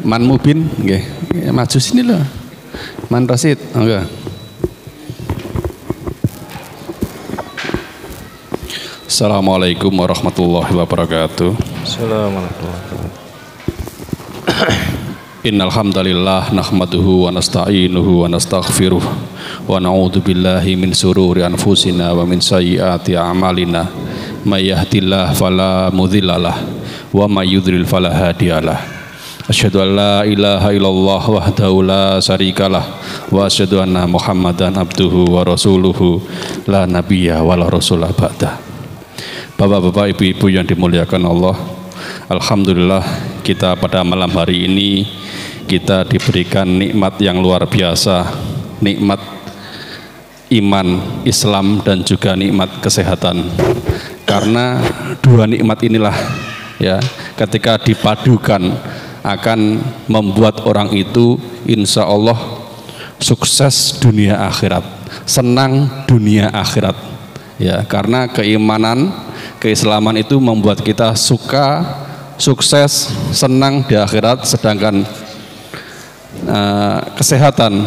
Man Mubin nggih. Maju sini loh. Man Rasid, enggak. Assalamualaikum warahmatullahi wabarakatuh. Assalamualaikum warahmatullahi wabarakatuh. Innal hamdalillah nahmaduhu wa nasta'inuhu wa nastaghfiruh wa na'udzu billahi min sururi anfusina wa min sayyiati a'malina. May yahdihillahu fala mudhillalah wa may yudhlil fala hadiyalah. Asyhadu an la ilaha illallah wahdahu la syarikalah wa asyhadu anna Muhammadan abduhu wa rasuluhu la nabiyya wa la rasula ba'da. Bapak-bapak, ibu-ibu yang dimuliakan Allah, alhamdulillah kita pada malam hari ini kita diberikan nikmat yang luar biasa, nikmat iman, Islam, dan juga nikmat kesehatan. Karena dua nikmat inilah ya, ketika dipadukan akan membuat orang itu insya Allah sukses dunia akhirat, senang dunia akhirat ya. Karena keimanan, keislaman itu membuat kita suka, sukses, senang di akhirat, sedangkan kesehatan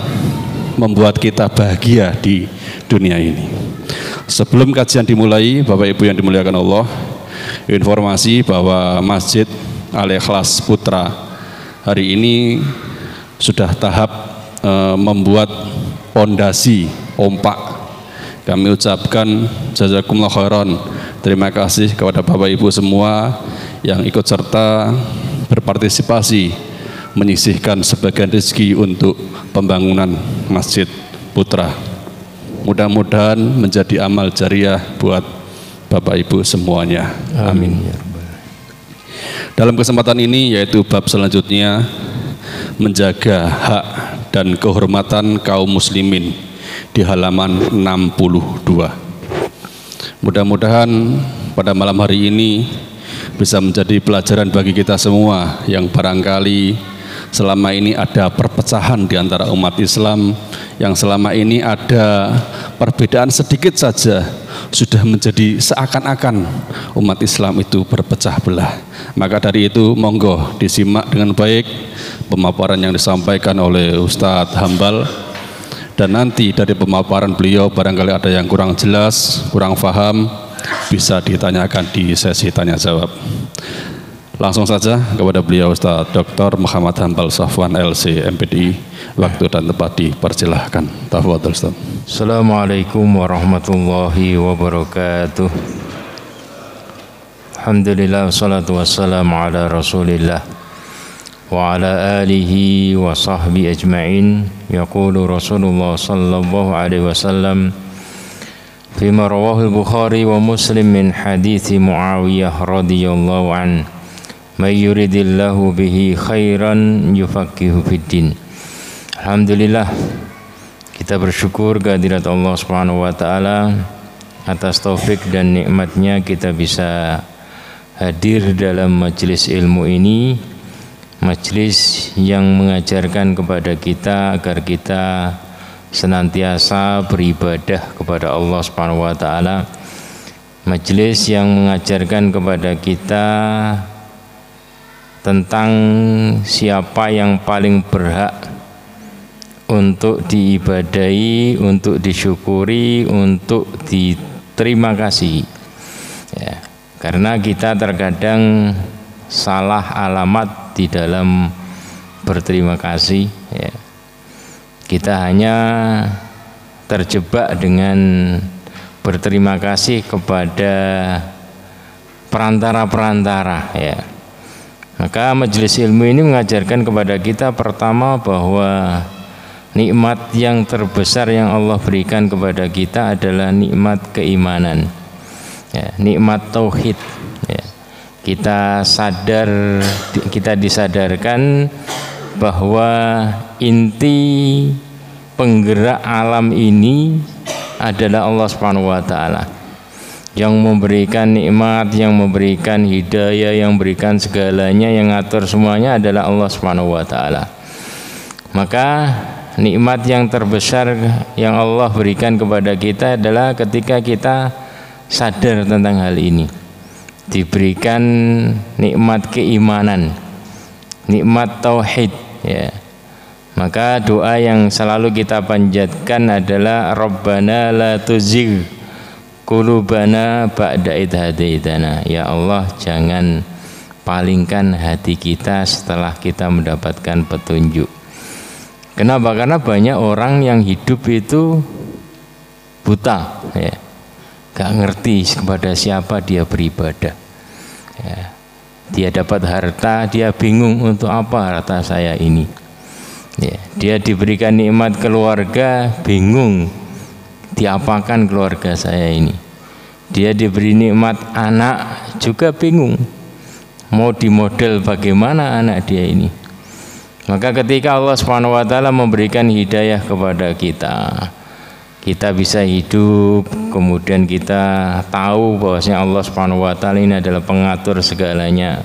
membuat kita bahagia di dunia ini. Sebelum kajian dimulai, Bapak Ibu yang dimuliakan Allah, informasi bahwa Masjid Al-Ikhlas Putra hari ini sudah tahap membuat pondasi ompak. Kami ucapkan jazakumullah khairan, terima kasih kepada Bapak Ibu semua yang ikut serta berpartisipasi menyisihkan sebagian rezeki untuk pembangunan Masjid Putra. Mudah-mudahan menjadi amal jariah buat Bapak Ibu semuanya. Amin. Dalam kesempatan ini yaitu bab selanjutnya, menjaga hak dan kehormatan kaum muslimin, di halaman 62. Mudah-mudahan pada malam hari ini bisa menjadi pelajaran bagi kita semua yang barangkali selama ini ada perpecahan di antara umat Islam, yang selama ini ada perbedaan sedikit saja sudah menjadi seakan-akan umat Islam itu berpecah belah. Maka dari itu monggo disimak dengan baik pemaparan yang disampaikan oleh Ustadz Hambal, dan nanti dari pemaparan beliau barangkali ada yang kurang jelas, kurang paham, bisa ditanyakan di sesi tanya jawab. Langsung saja kepada beliau Ustaz Dr. Muhammad Hambal Safwan LC MPDI, waktu dan tempat dipersilahkan. Tafadhol Ustaz. Assalamualaikum warahmatullahi wabarakatuh. Alhamdulillah wassalatu wassalamu ala Rasulillah wa ala alihi wa sahbihi ajma'in. Yaqulu Rasulullah sallallahu alaihi wasallam fima rawahu al-Bukhari wa Muslim min hadithi Muawiyah radhiyallahu anhu, may yuridillahu bihi khairan yufaqihu fiddin. Alhamdulillah, kita bersyukur kehadirat Allah Subhanahu wa taala atas taufik dan nikmatnya kita bisa hadir dalam majelis ilmu ini, majelis yang mengajarkan kepada kita agar kita senantiasa beribadah kepada Allah Subhanahu wa taala, majelis yang mengajarkan kepada kita tentang siapa yang paling berhak untuk diibadahi, untuk disyukuri, untuk diterima kasih ya. Karena kita terkadang salah alamat di dalam berterima kasih ya. Kita hanya terjebak dengan berterima kasih kepada perantara-perantara ya. Maka majelis ilmu ini mengajarkan kepada kita pertama bahwa nikmat yang terbesar yang Allah berikan kepada kita adalah nikmat keimanan ya, nikmat tauhid ya. Kita sadar, kita disadarkan bahwa inti penggerak alam ini adalah Allah Subhanahu wa taala, yang memberikan nikmat, yang memberikan hidayah, yang memberikan segalanya, yang ngatur semuanya adalah Allah Subhanahu wa taala. Maka nikmat yang terbesar yang Allah berikan kepada kita adalah ketika kita sadar tentang hal ini, diberikan nikmat keimanan, nikmat tauhid, ya. Maka doa yang selalu kita panjatkan adalah Rabbana la tuzigh qulubana ba'da idh hadaitana. Ya Allah, jangan palingkan hati kita setelah kita mendapatkan petunjuk. Kenapa? Karena banyak orang yang hidup itu buta, ya. Gak ngerti kepada siapa dia beribadah, ya. Dia dapat harta, dia bingung untuk apa harta saya ini, ya. Dia diberikan nikmat keluarga, bingung diapakan keluarga saya ini. Dia diberi nikmat anak, juga bingung mau dimodel bagaimana anak dia ini. Maka ketika Allah Subhanahu wa taala memberikan hidayah kepada kita, kita bisa hidup, kemudian kita tahu bahwasanya Allah Subhanahu wa taala ini adalah pengatur segalanya.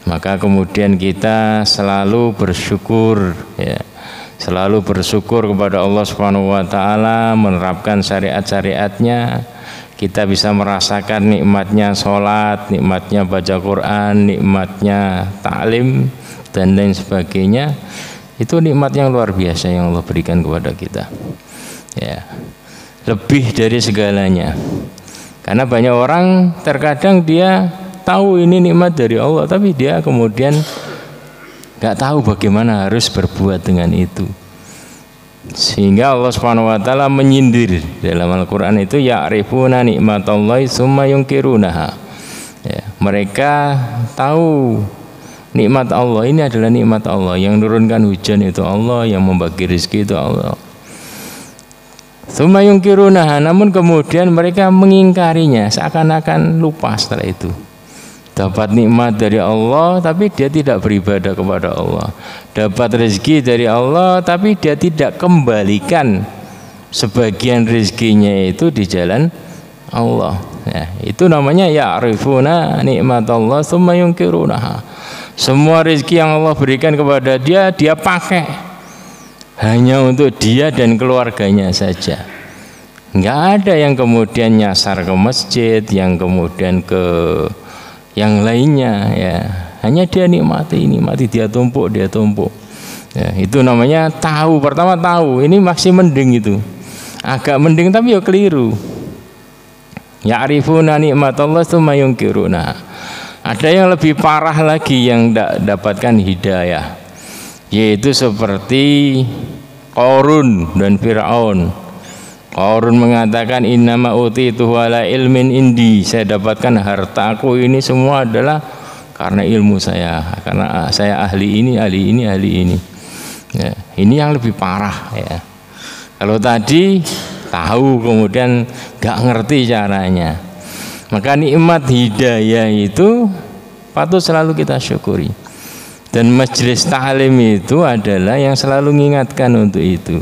Maka kemudian kita selalu bersyukur, ya. Selalu bersyukur kepada Allah Subhanahu wa taala, menerapkan syariat-syariatnya. Kita bisa merasakan nikmatnya sholat, nikmatnya baca Quran, nikmatnya ta'lim dan lain sebagainya. Itu nikmat yang luar biasa yang Allah berikan kepada kita, ya. Lebih dari segalanya. Karena banyak orang terkadang dia tahu ini nikmat dari Allah, tapi dia kemudian gak tahu bagaimana harus berbuat dengan itu. Sehingga Allah Subhanahu wa taala menyindir dalam Al-Qur'an itu, ya'rifuna nikmatallahi tsumma yunkirunaha. Ya, mereka tahu nikmat Allah, ini adalah nikmat Allah, yang menurunkan hujan itu Allah, yang membagi rezeki itu Allah. Tsumma yunkirunaha, namun kemudian mereka mengingkarinya, seakan-akan lupa setelah itu. Dapat nikmat dari Allah tapi dia tidak beribadah kepada Allah. Dapat rezeki dari Allah tapi dia tidak kembalikan sebagian rezekinya itu di jalan Allah, ya. Itu namanya ya'rifuna nikmatallah tsumma yunkirunaha. Semua rezeki yang Allah berikan kepada dia, dia pakai hanya untuk dia dan keluarganya saja. Enggak ada yang kemudian nyasar ke masjid, yang kemudian ke yang lainnya, ya. Hanya dia nikmati, dia tumpuk, ya. Itu namanya tahu. Pertama tahu, ini masih mending, itu agak mending tapi ya keliru. Ya'rifuna nikmatallah tsumma yunkiruna. Ada yang lebih parah lagi yang tidak dapatkan hidayah, yaitu seperti Qarun dan Fir'aun. Qarun mengatakan innama utituhu ala ilmin indi, saya dapatkan hartaku ini semua adalah karena ilmu saya, karena saya ahli ini. Ya, ini yang lebih parah, ya. Kalau tadi tahu kemudian gak ngerti caranya. Maka nikmat hidayah itu patut selalu kita syukuri. Dan majelis ta'lim itu adalah yang selalu mengingatkan untuk itu,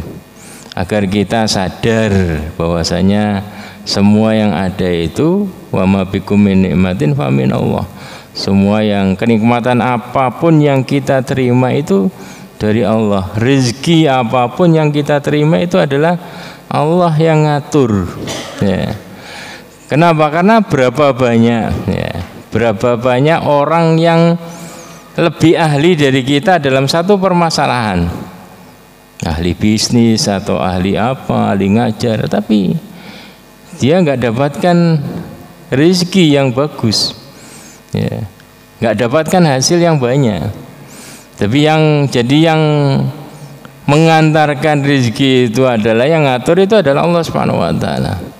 agar kita sadar bahwasanya semua yang ada itu wa ma bikum min nikmatin fa min Allah. Semua yang kenikmatan apapun yang kita terima itu dari Allah. Rezeki apapun yang kita terima itu adalah Allah yang ngatur, ya. Kenapa? Karena berapa banyak orang yang lebih ahli dari kita dalam satu permasalahan, ahli bisnis atau ahli apa, ahli ngajar, tapi dia nggak dapatkan rezeki yang bagus, ya. Nggak dapatkan hasil yang banyak. Tapi yang mengantarkan rezeki itu adalah, yang ngatur itu adalah Allah Subhanahu wa taala.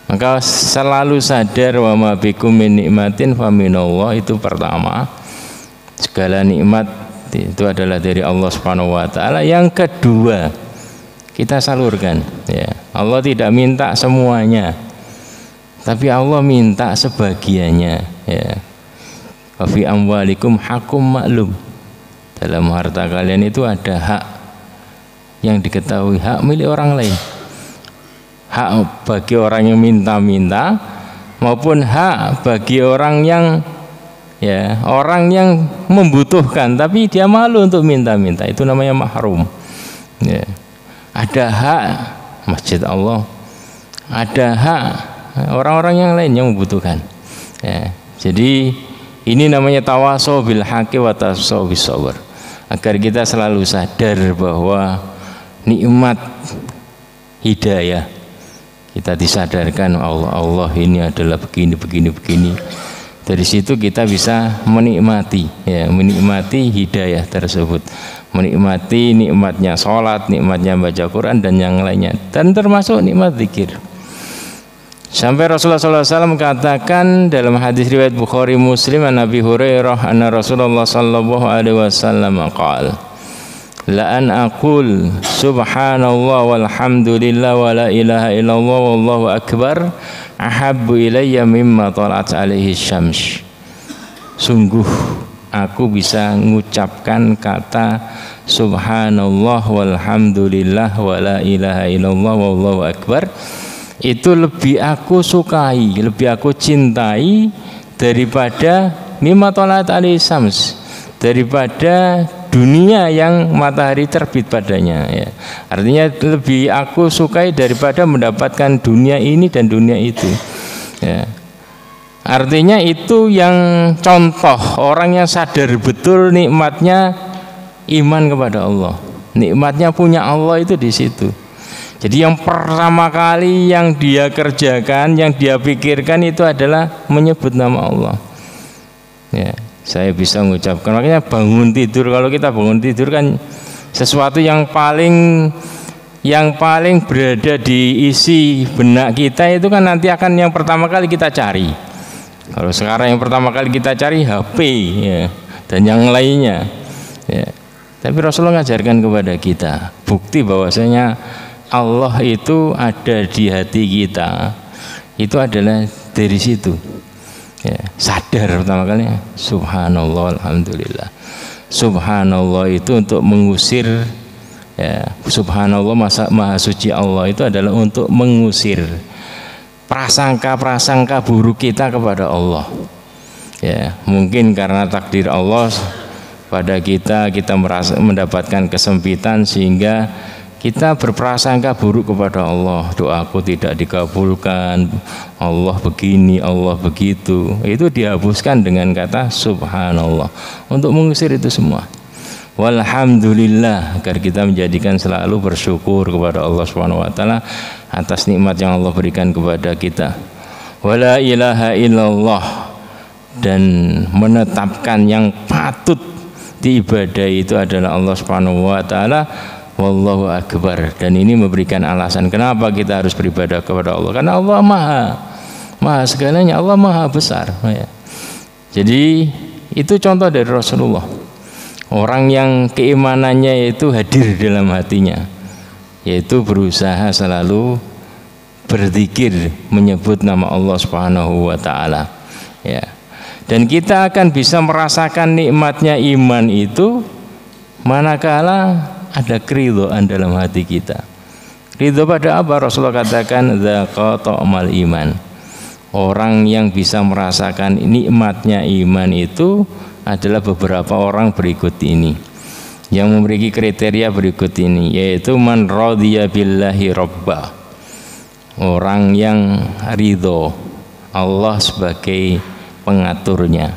Maka selalu sadar wa ma bikum min nikmatin fa minallah, itu pertama. Segala nikmat itu adalah dari Allah Subhanahu wa taala. Yang kedua, kita salurkan, ya. Allah tidak minta semuanya, tapi Allah minta sebagiannya, ya. Wa fi amwalikum haqqum ma'lum. Dalam harta kalian itu ada hak yang diketahui, hak milik orang lain. Hak bagi orang yang minta-minta maupun hak bagi orang yang, ya, orang yang membutuhkan tapi dia malu untuk minta-minta, itu namanya mahrum, ya. Ada hak masjid Allah, ada hak orang-orang yang lain yang membutuhkan, ya. Jadi Ini namanya tawasau bil haqqi wa tawasau bis sabr. Agar kita selalu sadar bahwa nikmat hidayah, kita disadarkan Allah ini adalah begini. Dari situ kita bisa menikmati, ya, menikmati hidayah tersebut, menikmati nikmatnya sholat, nikmatnya baca Quran dan yang lainnya, dan termasuk nikmat zikir. Sampai Rasulullah SAW katakan dalam hadis riwayat Bukhari Muslim an Abi Hurairah anna Rasulullah sallallahu alaihi wasallam qala la an aqul subhanallah walhamdulillah wa la ilaha illallah wallahu akbar ahabbu ilayya mimma talat alaihi syams. Sungguh aku bisa mengucapkan kata subhanallah walhamdulillah wa la ilaha illallah wallahu akbar, itu lebih aku sukai, lebih aku cintai daripada mimma talat alaihi syams, daripada dunia yang matahari terbit padanya, ya. Artinya lebih aku sukai daripada mendapatkan dunia ini dan dunia itu, ya. Artinya itu yang contoh orang yang sadar betul nikmatnya iman kepada Allah, nikmatnya punya Allah itu di situ. Jadi yang pertama kali yang dia kerjakan, yang dia pikirkan itu adalah menyebut nama Allah, ya. Saya bisa mengucapkan, makanya bangun tidur, kalau kita bangun tidur kan sesuatu yang paling berada di isi benak kita itu kan nanti akan yang pertama kali kita cari. Kalau sekarang yang pertama kali kita cari HP, ya, dan yang lainnya, ya. Tapi Rasulullah mengajarkan kepada kita bukti bahwasanya Allah itu ada di hati kita, itu adalah dari situ, ya. Sadar pertama kali subhanallah alhamdulillah. Subhanallah itu untuk mengusir, ya, subhanallah maha suci Allah itu adalah untuk mengusir prasangka buruk kita kepada Allah, ya. Mungkin karena takdir Allah pada kita merasa mendapatkan kesempitan sehingga kita berprasangka buruk kepada Allah, doaku tidak dikabulkan, Allah begini, Allah begitu. Itu dihapuskan dengan kata subhanallah untuk mengusir itu semua. Walhamdulillah, agar kita menjadikan selalu bersyukur kepada Allah Subhanahu wa taala atas nikmat yang Allah berikan kepada kita. Wala ilaha illallah, dan menetapkan yang patut diibadahi itu adalah Allah Subhanahu wa taala. Wallahu akbar, dan ini memberikan alasan kenapa kita harus beribadah kepada Allah, karena Allah maha segalanya, Allah maha besar, ya. Jadi itu contoh dari Rasulullah, orang yang keimanannya itu hadir dalam hatinya, yaitu berusaha selalu berzikir menyebut nama Allah Subhanahu wa taala, ya. Dan kita akan bisa merasakan nikmatnya iman itu manakala ada keridhaan dalam hati kita. Ridho pada apa? Rasulullah katakan dzaqa ta'mal iman. Orang yang bisa merasakan nikmatnya iman itu adalah beberapa orang berikut ini, yang memiliki kriteria berikut ini, yaitu man radhiya billahi rabba, orang yang ridho Allah sebagai pengaturnya.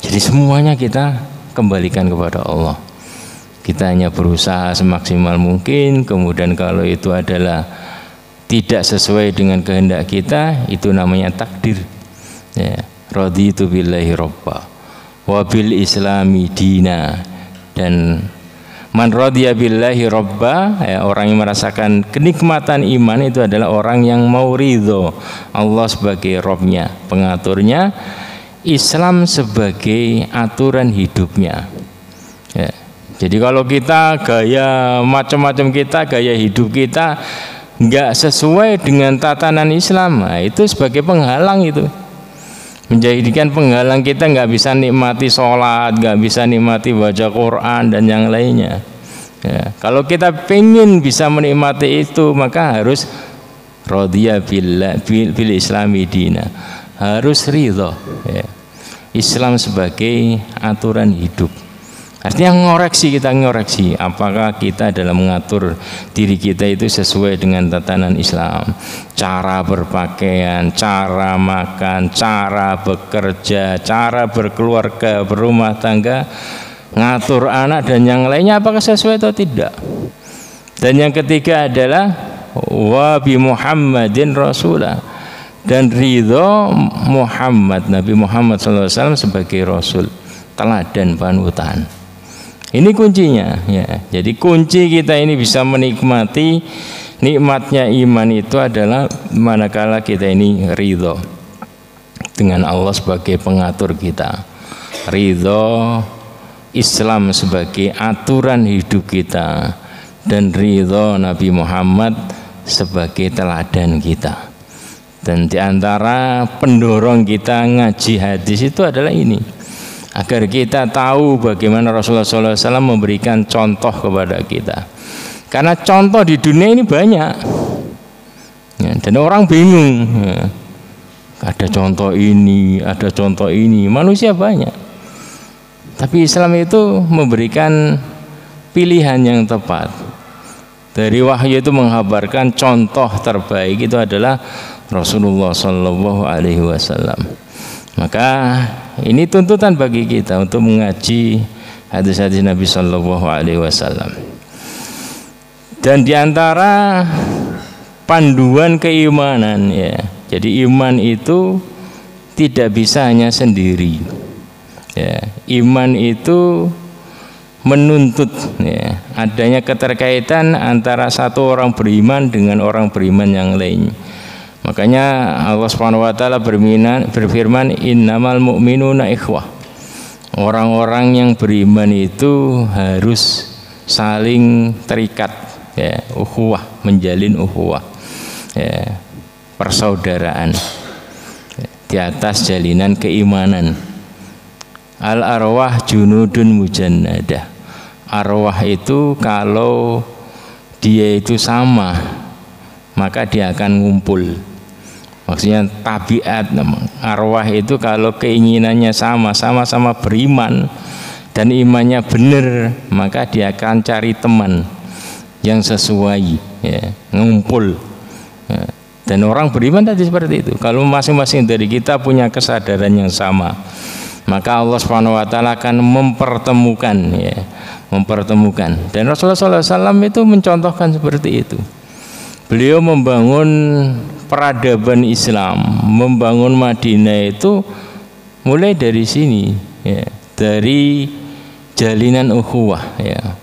Jadi semuanya kita kembalikan kepada Allah. Kita hanya berusaha semaksimal mungkin, kemudian kalau itu adalah tidak sesuai dengan kehendak kita, itu namanya takdir, ya. Raditu billahi robba wa bil islami dina. Dan man radiya billahi robba, ya, orang yang merasakan kenikmatan iman itu adalah orang yang mau ridho Allah sebagai Robnya, pengaturnya, Islam sebagai aturan hidupnya, ya. Jadi kalau kita gaya macam-macam, kita gaya hidup kita nggak sesuai dengan tatanan Islam, nah, itu sebagai penghalang, itu menjadikan penghalang kita nggak bisa nikmati sholat, nggak bisa nikmati baca Quran dan yang lainnya, ya. Kalau kita pengen bisa menikmati itu, maka harus radhiya bil islami dina, harus ridho, ya, Islam sebagai aturan hidup, Artinya kita ngoreksi apakah kita dalam mengatur diri kita itu sesuai dengan tatanan Islam, cara berpakaian, cara makan, cara bekerja, cara berkeluarga, berumah tangga, ngatur anak dan yang lainnya apakah sesuai atau tidak. Dan yang ketiga adalah wa bi Muhammadin rasulah, dan ridho Muhammad, Nabi Muhammad SAW sebagai rasul, teladan panutan. Ini kuncinya ya. Jadi kunci kita ini bisa menikmati nikmatnya iman itu adalah manakala kita ini ridho dengan Allah sebagai pengatur kita, ridho Islam sebagai aturan hidup kita, dan ridho Nabi Muhammad sebagai teladan kita. Dan diantara pendorong kita ngaji hadis itu adalah ini, agar kita tahu bagaimana Rasulullah SAW memberikan contoh kepada kita. Karena contoh di dunia ini banyak ya, dan orang bingung ya. Ada contoh ini, ada contoh ini, manusia banyak. Tapi Islam itu memberikan pilihan yang tepat. Dari wahyu itu menghabarkan contoh terbaik itu adalah Rasulullah SAW. Maka ini tuntutan bagi kita untuk mengaji hadis-hadis Nabi Sallallahu Alaihi Wasallam. Dan diantara panduan keimanan ya, jadi iman itu tidak bisa hanya sendiri. Ya, iman itu menuntut ya, adanya keterkaitan antara satu orang beriman dengan orang beriman yang lain. Makanya Allah Subhanahu wa taala berfirman innamal mu'minuna ikhwah. Orang-orang yang beriman itu harus saling terikat ya, ukhuwah, menjalin ukhuwah. Ya, persaudaraan ya, di atas jalinan keimanan. Al arwah junudun mujannadah. Arwah itu kalau dia itu sama, maka dia akan ngumpul. Maksudnya tabiat arwah itu kalau keinginannya sama-sama beriman dan imannya benar, maka dia akan cari teman yang sesuai ya, ngumpul ya. Dan orang beriman tadi seperti itu. Kalau masing-masing dari kita punya kesadaran yang sama, maka Allah Subhanahu wa taala akan mempertemukan ya, mempertemukan. Dan Rasulullah SAW itu mencontohkan seperti itu. Beliau membangun peradaban Islam, membangun Madinah itu mulai dari sini ya, dari jalinan ukhuwah ya,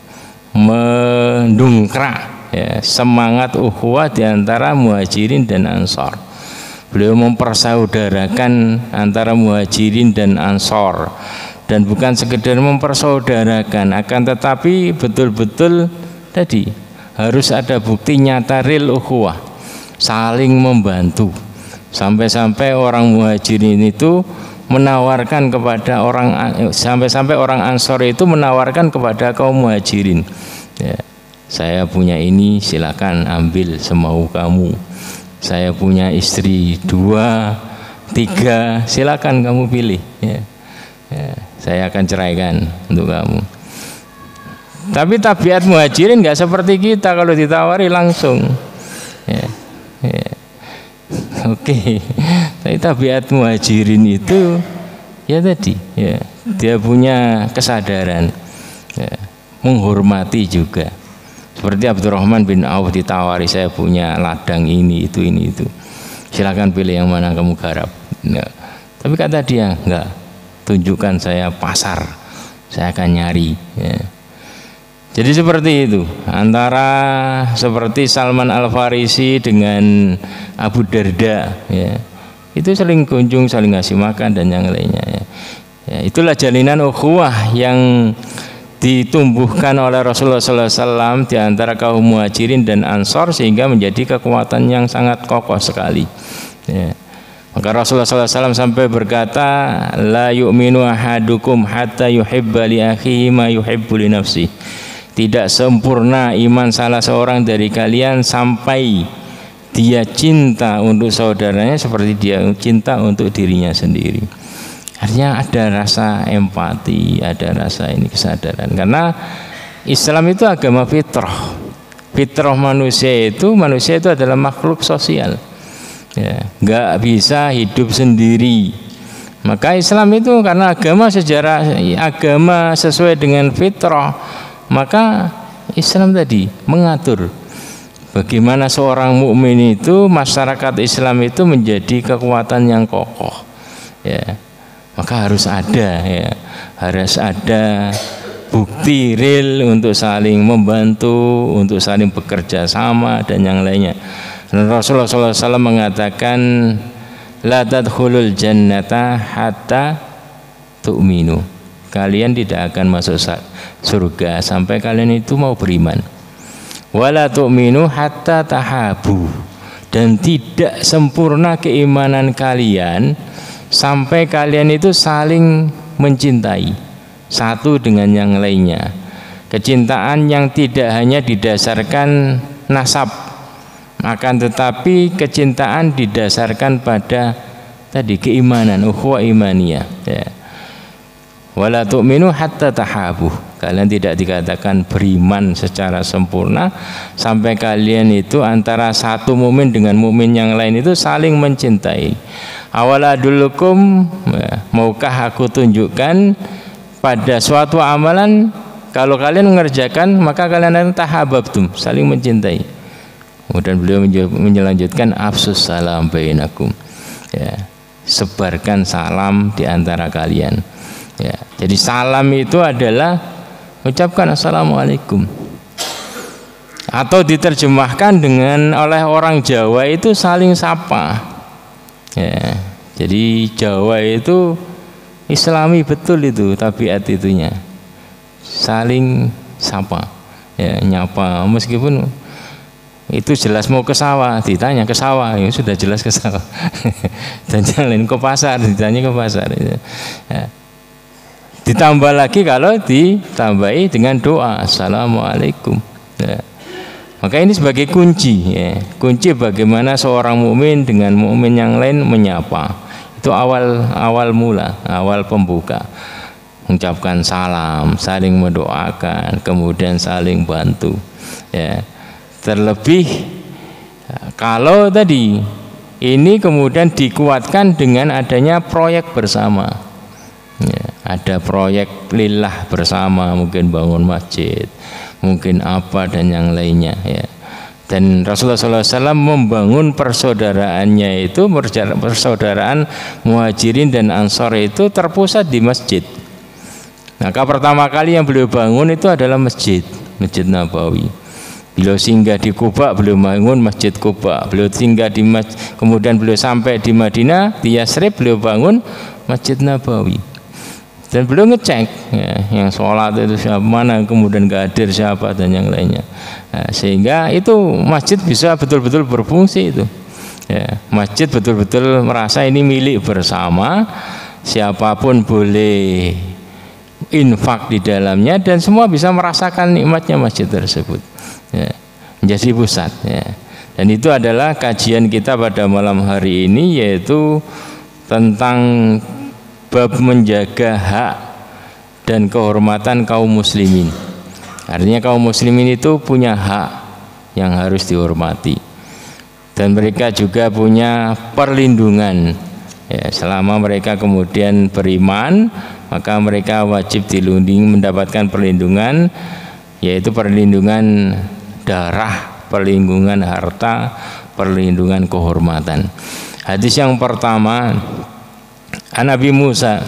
mendongkrak ya, semangat ukhuwah di antara muhajirin dan ansor. Beliau mempersaudarakan antara muhajirin dan ansor, dan bukan sekedar mempersaudarakan, akan tetapi betul-betul tadi harus ada bukti nyata real ukhuwah, saling membantu. Sampai-sampai orang muhajirin itu menawarkan kepada orang, sampai-sampai orang ansor itu menawarkan kepada kaum muhajirin ya, saya punya ini silakan ambil semau kamu, saya punya istri 2, 3 silakan kamu pilih ya. Ya, saya akan ceraikan untuk kamu. Tapi tabiat muhajirin nggak seperti kita, kalau ditawari langsung ya, ya. Oke. Tapi tabiat muhajirin itu ya tadi ya, dia punya kesadaran ya, menghormati juga. Seperti Abdurrahman bin Auf ditawari, saya punya ladang ini itu, silakan pilih yang mana kamu garap ya. Tapi kata dia enggak, tunjukkan saya pasar, saya akan nyari ya. Jadi seperti itu, antara seperti Salman Al-Farisi dengan Abu Darda ya, itu saling kunjung, saling ngasih makan dan yang lainnya ya. Ya, itulah jalinan ukhuwah yang ditumbuhkan oleh Rasulullah SAW di antara kaum muhajirin dan ansor, sehingga menjadi kekuatan yang sangat kokoh sekali ya. Maka Rasulullah SAW sampai berkata, la yu'minu ahadukum hatta yuhibba li akhihi ma yuhibbu li nafsihi. Tidak sempurna iman salah seorang dari kalian sampai dia cinta untuk saudaranya seperti dia cinta untuk dirinya sendiri. Artinya ada rasa empati, ada rasa ini kesadaran. Karena Islam itu agama fitrah. Fitrah manusia itu adalah makhluk sosial. Ya, nggak bisa hidup sendiri. Maka Islam itu karena agama sesuai dengan fitrah, maka Islam tadi mengatur bagaimana seorang mukmin itu, masyarakat Islam itu menjadi kekuatan yang kokoh. Ya, maka harus ada bukti real untuk saling membantu, untuk saling bekerja sama dan yang lainnya. Dan Rasulullah SAW mengatakan, la tadkhulul jannata hatta tu'minu. Kalian tidak akan masuk surga sampai kalian itu mau beriman. Wala tu'minu hatta tahabu. Dan tidak sempurna keimanan kalian sampai kalian itu saling mencintai satu dengan yang lainnya. Kecintaan yang tidak hanya didasarkan nasab, akan tetapi kecintaan didasarkan pada tadi keimanan, ukhuwah imaniyah. Ya. Wala tu'minu hatta tahabu. Kalian tidak dikatakan beriman secara sempurna sampai kalian itu antara satu mukmin dengan mukmin yang lain itu saling mencintai. Awala dulukum, maukah aku tunjukkan pada suatu amalan, kalau kalian mengerjakan maka kalian akan tahabbtum, saling mencintai. Kemudian beliau melanjutkan afsus salam bainakum. Ya, sebarkan salam di antara kalian. Ya, jadi salam itu adalah ucapkan assalamualaikum. Atau diterjemahkan oleh orang Jawa itu saling sapa. Ya, jadi Jawa itu Islami betul itu tabiat itunya. Saling sapa. Ya, nyapa meskipun itu jelas mau ke sawah, ditanya ke sawah, ya sudah jelas ke sawah. Dan jalan ke pasar, ditanya ke pasar. Ya. Ditambah lagi kalau ditambahi dengan doa assalamualaikum. Ya. Maka ini sebagai kunci, ya. Kunci bagaimana seorang mukmin dengan mukmin yang lain menyapa. Itu awal mula, awal pembuka. Mengucapkan salam, saling mendoakan, kemudian saling bantu. Ya. Terlebih kalau tadi ini kemudian dikuatkan dengan adanya proyek bersama. Ya, ada proyek lillah bersama, mungkin bangun masjid, mungkin apa dan yang lainnya. Ya. Dan Rasulullah SAW membangun persaudaraannya itu, persaudaraan Muhajirin dan Ansor itu terpusat di masjid. Maka pertama kali yang beliau bangun itu adalah Masjid Nabawi. Beliau singgah di Kuba, beliau bangun Masjid Kuba. Beliau singgah kemudian beliau sampai di Madinah, di Yasrib, beliau bangun Masjid Nabawi. Dan beliau ngecek ya, yang sholat itu siapa, mana, kemudian gak hadir siapa dan yang lainnya. Nah, sehingga itu masjid bisa betul-betul berfungsi itu. Ya, masjid betul-betul merasa ini milik bersama, siapapun boleh infak di dalamnya dan semua bisa merasakan nikmatnya masjid tersebut. Ya, menjadi pusat. Ya. Dan itu adalah kajian kita pada malam hari ini, yaitu tentang bab menjaga hak dan kehormatan kaum muslimin. Artinya kaum muslimin itu punya hak yang harus dihormati dan mereka juga punya perlindungan. Ya, selama mereka kemudian beriman, maka mereka wajib dilindungi, mendapatkan perlindungan, yaitu perlindungan darah, perlindungan harta, perlindungan kehormatan. Hadis yang pertama, an Abi Musa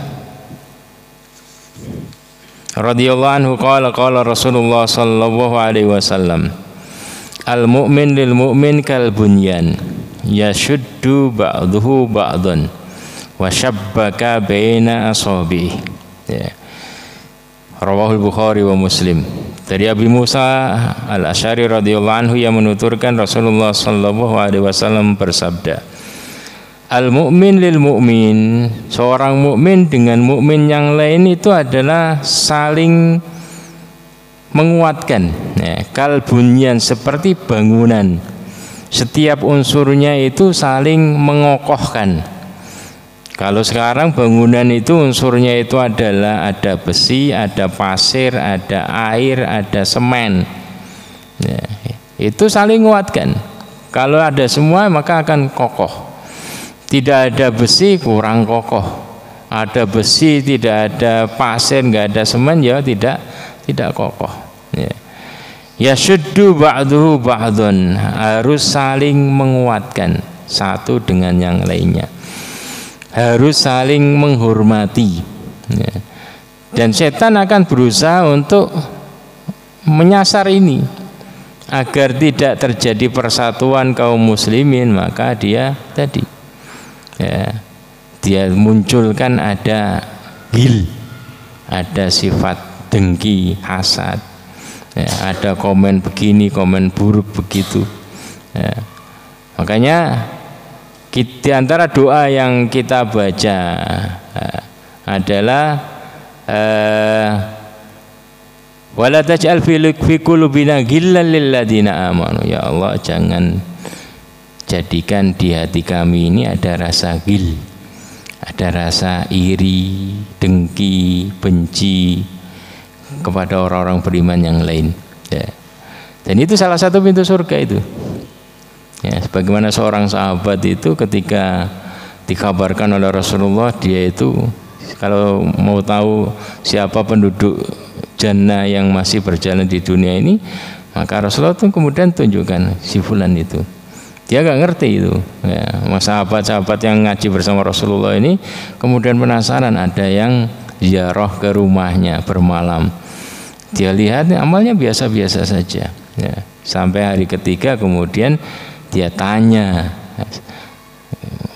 radhiyallahu anhu qala Rasulullah sallallahu alaihi wasallam, al mu'min lil mu'min kal bunyan yashuddu ba'duhu ba'dan wa syabbaka baina asabihi. Ya. Rawahul Bukhari wa Muslim. Dari Abi Musa Al-Asy'ari radhiyallahu anhu yang menuturkan Rasulullah sallallahu alaihi wasallam bersabda, al-mu'min lil mu'min, seorang mukmin dengan mukmin yang lain itu adalah saling menguatkan. Ya, kal bunyan, seperti bangunan, setiap unsurnya itu saling mengokohkan. Kalau sekarang bangunan itu unsurnya itu adalah ada besi, ada pasir, ada air, ada semen. Ya, itu saling menguatkan. Kalau ada semua maka akan kokoh. Tidak ada besi kurang kokoh. Ada besi, tidak ada pasir, nggak ada semen, ya tidak kokoh. Ya syuddu ba'duhu ba'dun, harus saling menguatkan satu dengan yang lainnya. Harus saling menghormati. Dan setan akan berusaha untuk menyasar ini agar tidak terjadi persatuan kaum muslimin. Maka dia tadi dia munculkan ada ghil, ada sifat dengki, hasad, ada komen begini, komen buruk begitu. Makanya di antara doa yang kita baca adalah wala taj'al fi qulubina ghillan lil ladzina amanu. Ya Allah, jangan jadikan di hati kami ini ada rasa ghil, ada rasa iri, dengki, benci kepada orang-orang beriman yang lain. Dan itu salah satu pintu surga itu. Ya, sebagaimana seorang sahabat itu ketika dikabarkan oleh Rasulullah, dia itu kalau mau tahu siapa penduduk jannah yang masih berjalan di dunia ini, maka Rasulullah itu kemudian tunjukkan si fulan itu. Dia nggak ngerti itu. Ya, sahabat-sahabat yang ngaji bersama Rasulullah ini kemudian penasaran, ada yang ziarah ke rumahnya bermalam. Dia lihat amalnya biasa-biasa saja. Ya, sampai hari ketiga kemudian dia tanya,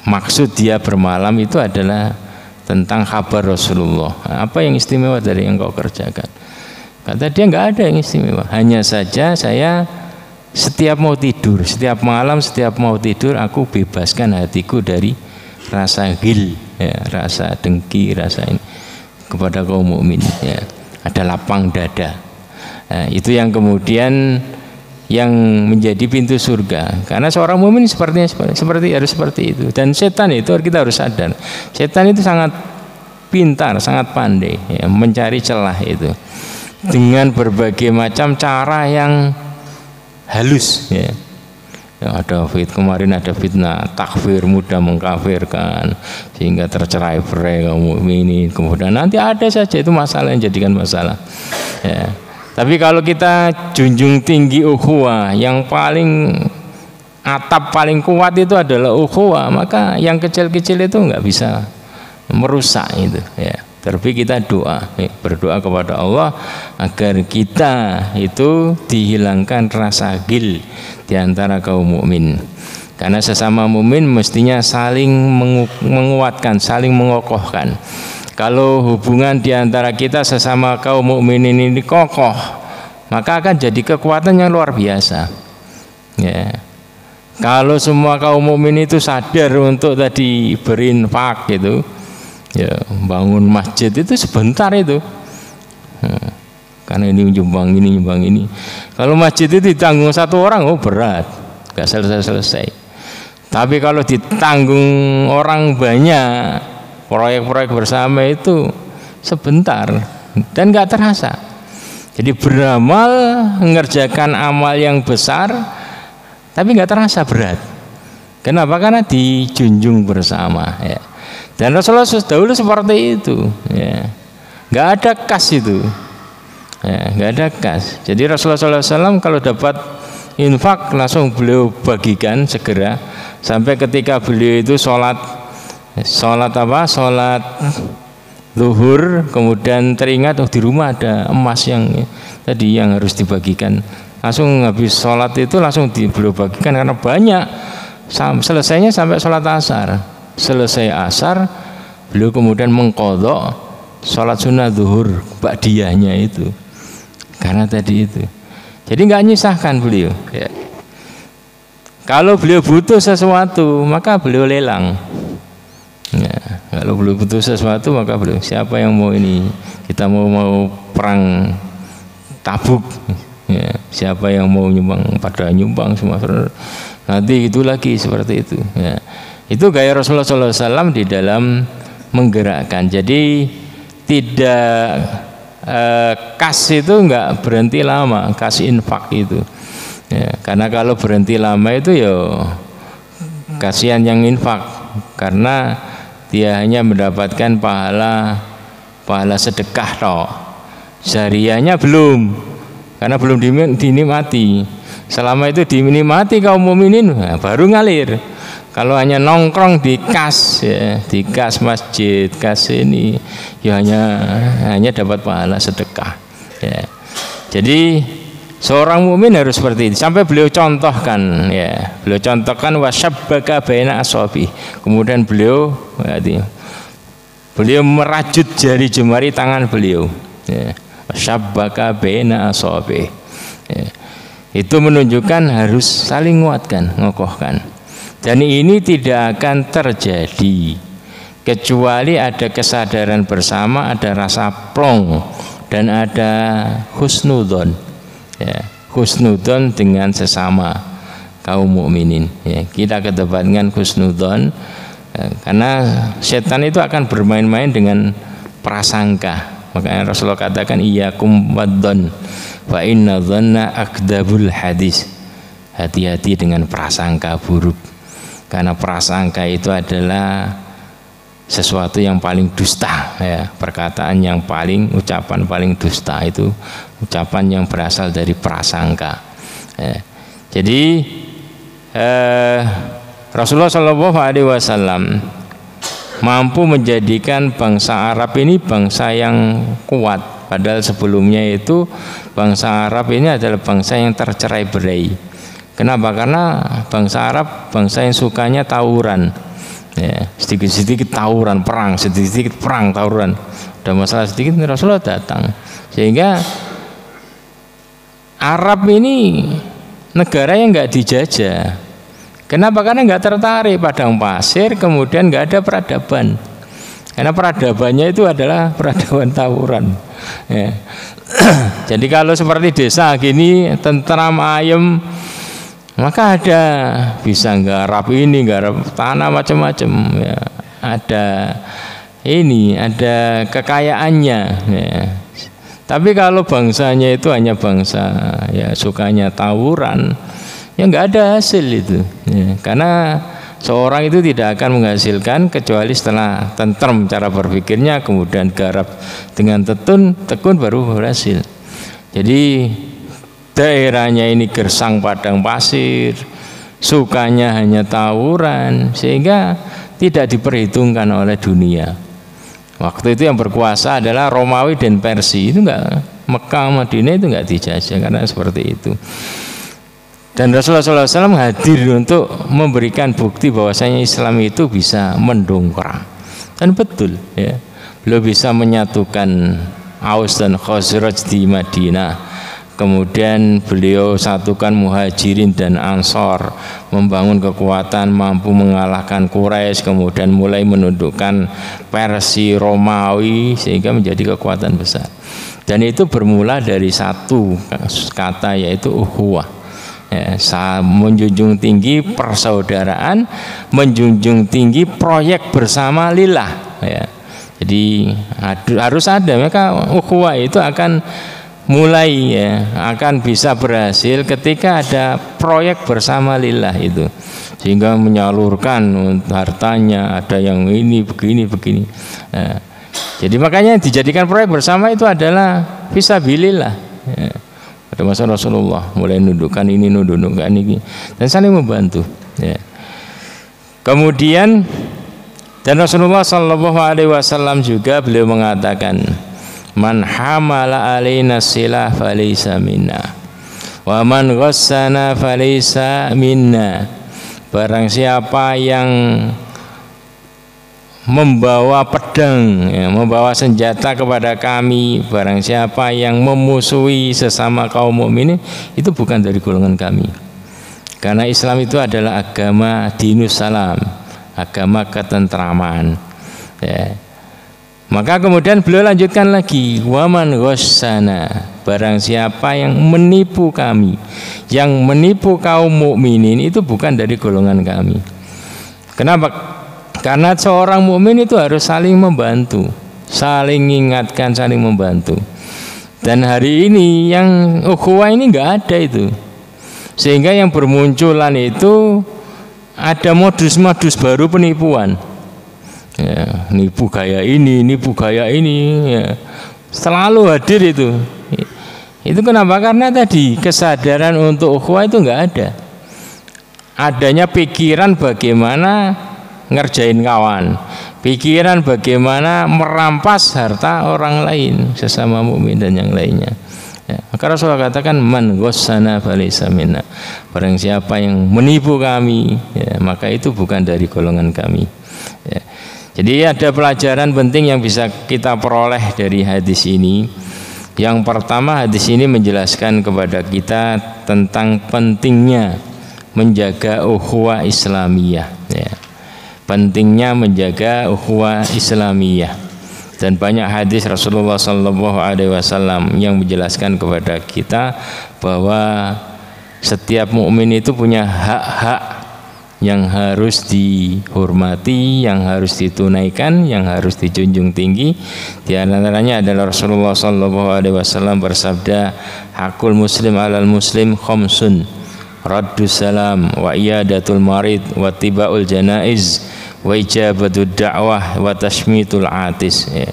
maksud dia bermalam itu adalah tentang kabar Rasulullah. Apa yang istimewa dari yang kau kerjakan? Kata dia, nggak ada yang istimewa. Hanya saja saya setiap mau tidur, setiap malam, setiap mau tidur, aku bebaskan hatiku dari rasa ghil, ya, rasa dengki, rasa ini kepada kaum mukmin. Ya. Ada lapang dada. Nah, itu yang kemudian yang menjadi pintu surga. Karena seorang mukmin seperti harus seperti itu. Dan setan itu kita harus sadar, setan itu sangat pintar, sangat pandai, ya, mencari celah itu dengan berbagai macam cara yang halus. Ya. Ada kemarin ada fitnah takfir, mudah mengkafirkan sehingga tercerai-berai kaum mukminin. Kemudian nanti ada saja itu masalah yang jadikan masalah. Ya. Tapi kalau kita junjung tinggi ukhuwah, yang paling atap paling kuat itu adalah ukhuwah, maka yang kecil-kecil itu nggak bisa merusak itu. Ya. Tapi kita berdoa kepada Allah agar kita itu dihilangkan rasa ghil di antara kaum mukmin. Karena sesama mukmin mestinya saling menguatkan, saling mengokohkan. Kalau hubungan di antara kita sesama kaum mukminin ini kokoh, maka akan jadi kekuatan yang luar biasa. Ya. Kalau semua kaum mukmin itu sadar untuk tadi berinfak gitu, ya, bangun masjid itu sebentar itu. Karena ini nyumbang ini. Kalau masjid itu ditanggung satu orang, oh berat, nggak selesai. Tapi kalau ditanggung orang banyak, proyek-proyek bersama itu sebentar dan nggak terasa. Jadi beramal, mengerjakan amal yang besar, tapi nggak terasa berat. Kenapa? Karena dijunjung bersama. Ya. Dan Rasulullah dahulu seperti itu. Ya. Nggak ada kas itu. Ya, nggak ada kas. Jadi Rasulullah SAW kalau dapat infak langsung beliau bagikan segera. Sampai ketika beliau itu sholat zuhur, kemudian teringat di rumah ada emas yang tadi yang harus dibagikan. Langsung habis sholat itu langsung beliau bagikan karena banyak. Selesainya sampai sholat asar. Selesai asar beliau kemudian mengqadha sholat sunnah zuhur ba'diyahnya itu. Karena tadi itu. Jadi nggak nyisahkan beliau. Ya. Kalau beliau butuh sesuatu maka beliau lelang. Ya, kalau beliau butuh sesuatu maka beliau, siapa yang mau ini, kita mau perang Tabuk, ya, siapa yang mau nyumbang pada nyumbang semua. Nanti itu lagi seperti itu. Ya. Itu gaya Rasulullah SAW di dalam menggerakkan. Jadi tidak kas itu enggak berhenti lama, kas infak itu. Ya, karena kalau berhenti lama itu ya kasihan yang infak, karena dia hanya mendapatkan pahala sedekah toh. Syariahnya belum, karena belum dinikmati. Selama itu dinikmati kaum mukminin, baru ngalir. Kalau hanya nongkrong di kas, ya, di kas masjid, kas ini, ya hanya dapat pahala sedekah. Ya. Jadi seorang mukmin harus seperti itu. Sampai beliau contohkan, ya, beliau contohkan wasyabbaka baina asabi. Kemudian beliau merajut jari jemari tangan beliau. Ya. Wasyabbaka baina asabi. Ya. Itu menunjukkan harus saling menguatkan, mengokohkan. Dan ini tidak akan terjadi kecuali ada kesadaran bersama, ada rasa plong, dan ada husnudzon, ya, husnudzon dengan sesama kaum mukminin. Ya, kita kedepankan husnudzon, ya, karena setan itu akan bermain-main dengan prasangka. Makanya Rasulullah katakan iyyakum wadzon fa inna dzanna akdzabul hadis. Hati-hati dengan prasangka buruk. Karena prasangka itu adalah sesuatu yang paling dusta, ya, perkataan yang paling, ucapan paling dusta itu ucapan yang berasal dari prasangka. Ya. Jadi Rasulullah SAW mampu menjadikan bangsa Arab ini bangsa yang kuat, padahal sebelumnya itu bangsa Arab ini adalah bangsa yang tercerai-berai. Kenapa? Karena bangsa Arab bangsa yang sukanya tawuran, ya, sedikit-sedikit tawuran, perang, sedikit-sedikit perang, tawuran. Ada masalah sedikit Rasulullah datang. Sehingga Arab ini negara yang nggak dijajah. Kenapa? Karena nggak tertarik padang pasir, kemudian nggak ada peradaban. Karena peradabannya itu adalah peradaban tawuran. Ya. Jadi kalau seperti desa gini, tentram ayem, maka ada bisa nggarap ini, nggarap tanah macam-macam, ya. Ada ini, ada kekayaannya, ya. Tapi kalau bangsanya itu hanya bangsa ya sukanya tawuran, ya nggak ada hasil itu, ya. Karena seorang itu tidak akan menghasilkan kecuali setelah tentrem cara berpikirnya, kemudian garap dengan tekun baru berhasil. Jadi daerahnya ini gersang padang pasir, sukanya hanya tawuran, sehingga tidak diperhitungkan oleh dunia. Waktu itu yang berkuasa adalah Romawi dan Persia, itu enggak, Mekah, Madinah itu enggak dijajah, karena seperti itu. Dan Rasulullah SAW hadir untuk memberikan bukti bahwasanya Islam itu bisa mendongkrak, dan betul, ya, beliau bisa menyatukan Aus dan Khazraj di Madinah. Kemudian beliau satukan Muhajirin dan Ansor, membangun kekuatan, mampu mengalahkan Quraisy, kemudian mulai menundukkan Persia, Romawi, sehingga menjadi kekuatan besar. Dan itu bermula dari satu kata, yaitu ukhuwah, ya, menjunjung tinggi persaudaraan, menjunjung tinggi proyek bersama lillah, ya. Jadi harus ada, maka ukhuwah itu akan mulai, ya, akan bisa berhasil ketika ada proyek bersama lillah itu, sehingga menyalurkan hartanya, ada yang ini begini. Nah, jadi makanya dijadikan proyek bersama itu adalah fisabilillah, ya. Pada masa Rasulullah mulai nundukkan ini, nundukkan ini, dan saling membantu, ya. Kemudian dan Rasulullah SAW juga beliau mengatakan, man hamala alaina silah falaysa minna wa man ghassana falaysa minna. Barang siapa yang membawa pedang, ya, membawa senjata kepada kami, barang siapa yang memusuhi sesama kaum mukminin, itu bukan dari golongan kami. Karena Islam itu adalah agama dinus salam, agama ketentraman, ya. Maka kemudian beliau lanjutkan lagi, waman ghassana, barang siapa yang menipu kami, yang menipu kaum mukminin, itu bukan dari golongan kami. Kenapa? Karena seorang mukmin itu harus saling membantu, saling mengingatkan, saling membantu. Dan hari ini yang ukhuwah ini nggak ada itu, sehingga yang bermunculan itu ada modus-modus baru penipuan. Ya, nipu gaya ini, nipu gaya ini, ya. Selalu hadir itu. Itu kenapa? Karena tadi kesadaran untuk ukhuwah itu nggak ada. Adanya pikiran bagaimana ngerjain kawan, pikiran bagaimana merampas harta orang lain, sesama mukmin dan yang lainnya. Ya, maka Rasulullah katakan man ghassana falaysa minna. Barang siapa yang menipu kami, ya, maka itu bukan dari golongan kami. Ya. Jadi ada pelajaran penting yang bisa kita peroleh dari hadis ini. Yang pertama, hadis ini menjelaskan kepada kita tentang pentingnya menjaga ukhuwah Islamiyah, ya. Pentingnya menjaga ukhuwah Islamiyah. Dan banyak hadis Rasulullah SAW yang menjelaskan kepada kita bahwa setiap mukmin itu punya hak-hak yang harus dihormati, yang harus ditunaikan, yang harus dijunjung tinggi. Di antaranya adalah Rasulullah SAW bersabda, hakul muslim alal muslim khamsun, raddus salam, wa iyadatul marid, wa tibaul janaiz, wa ijabatud da'wah, wa tashmitul atis. Ya.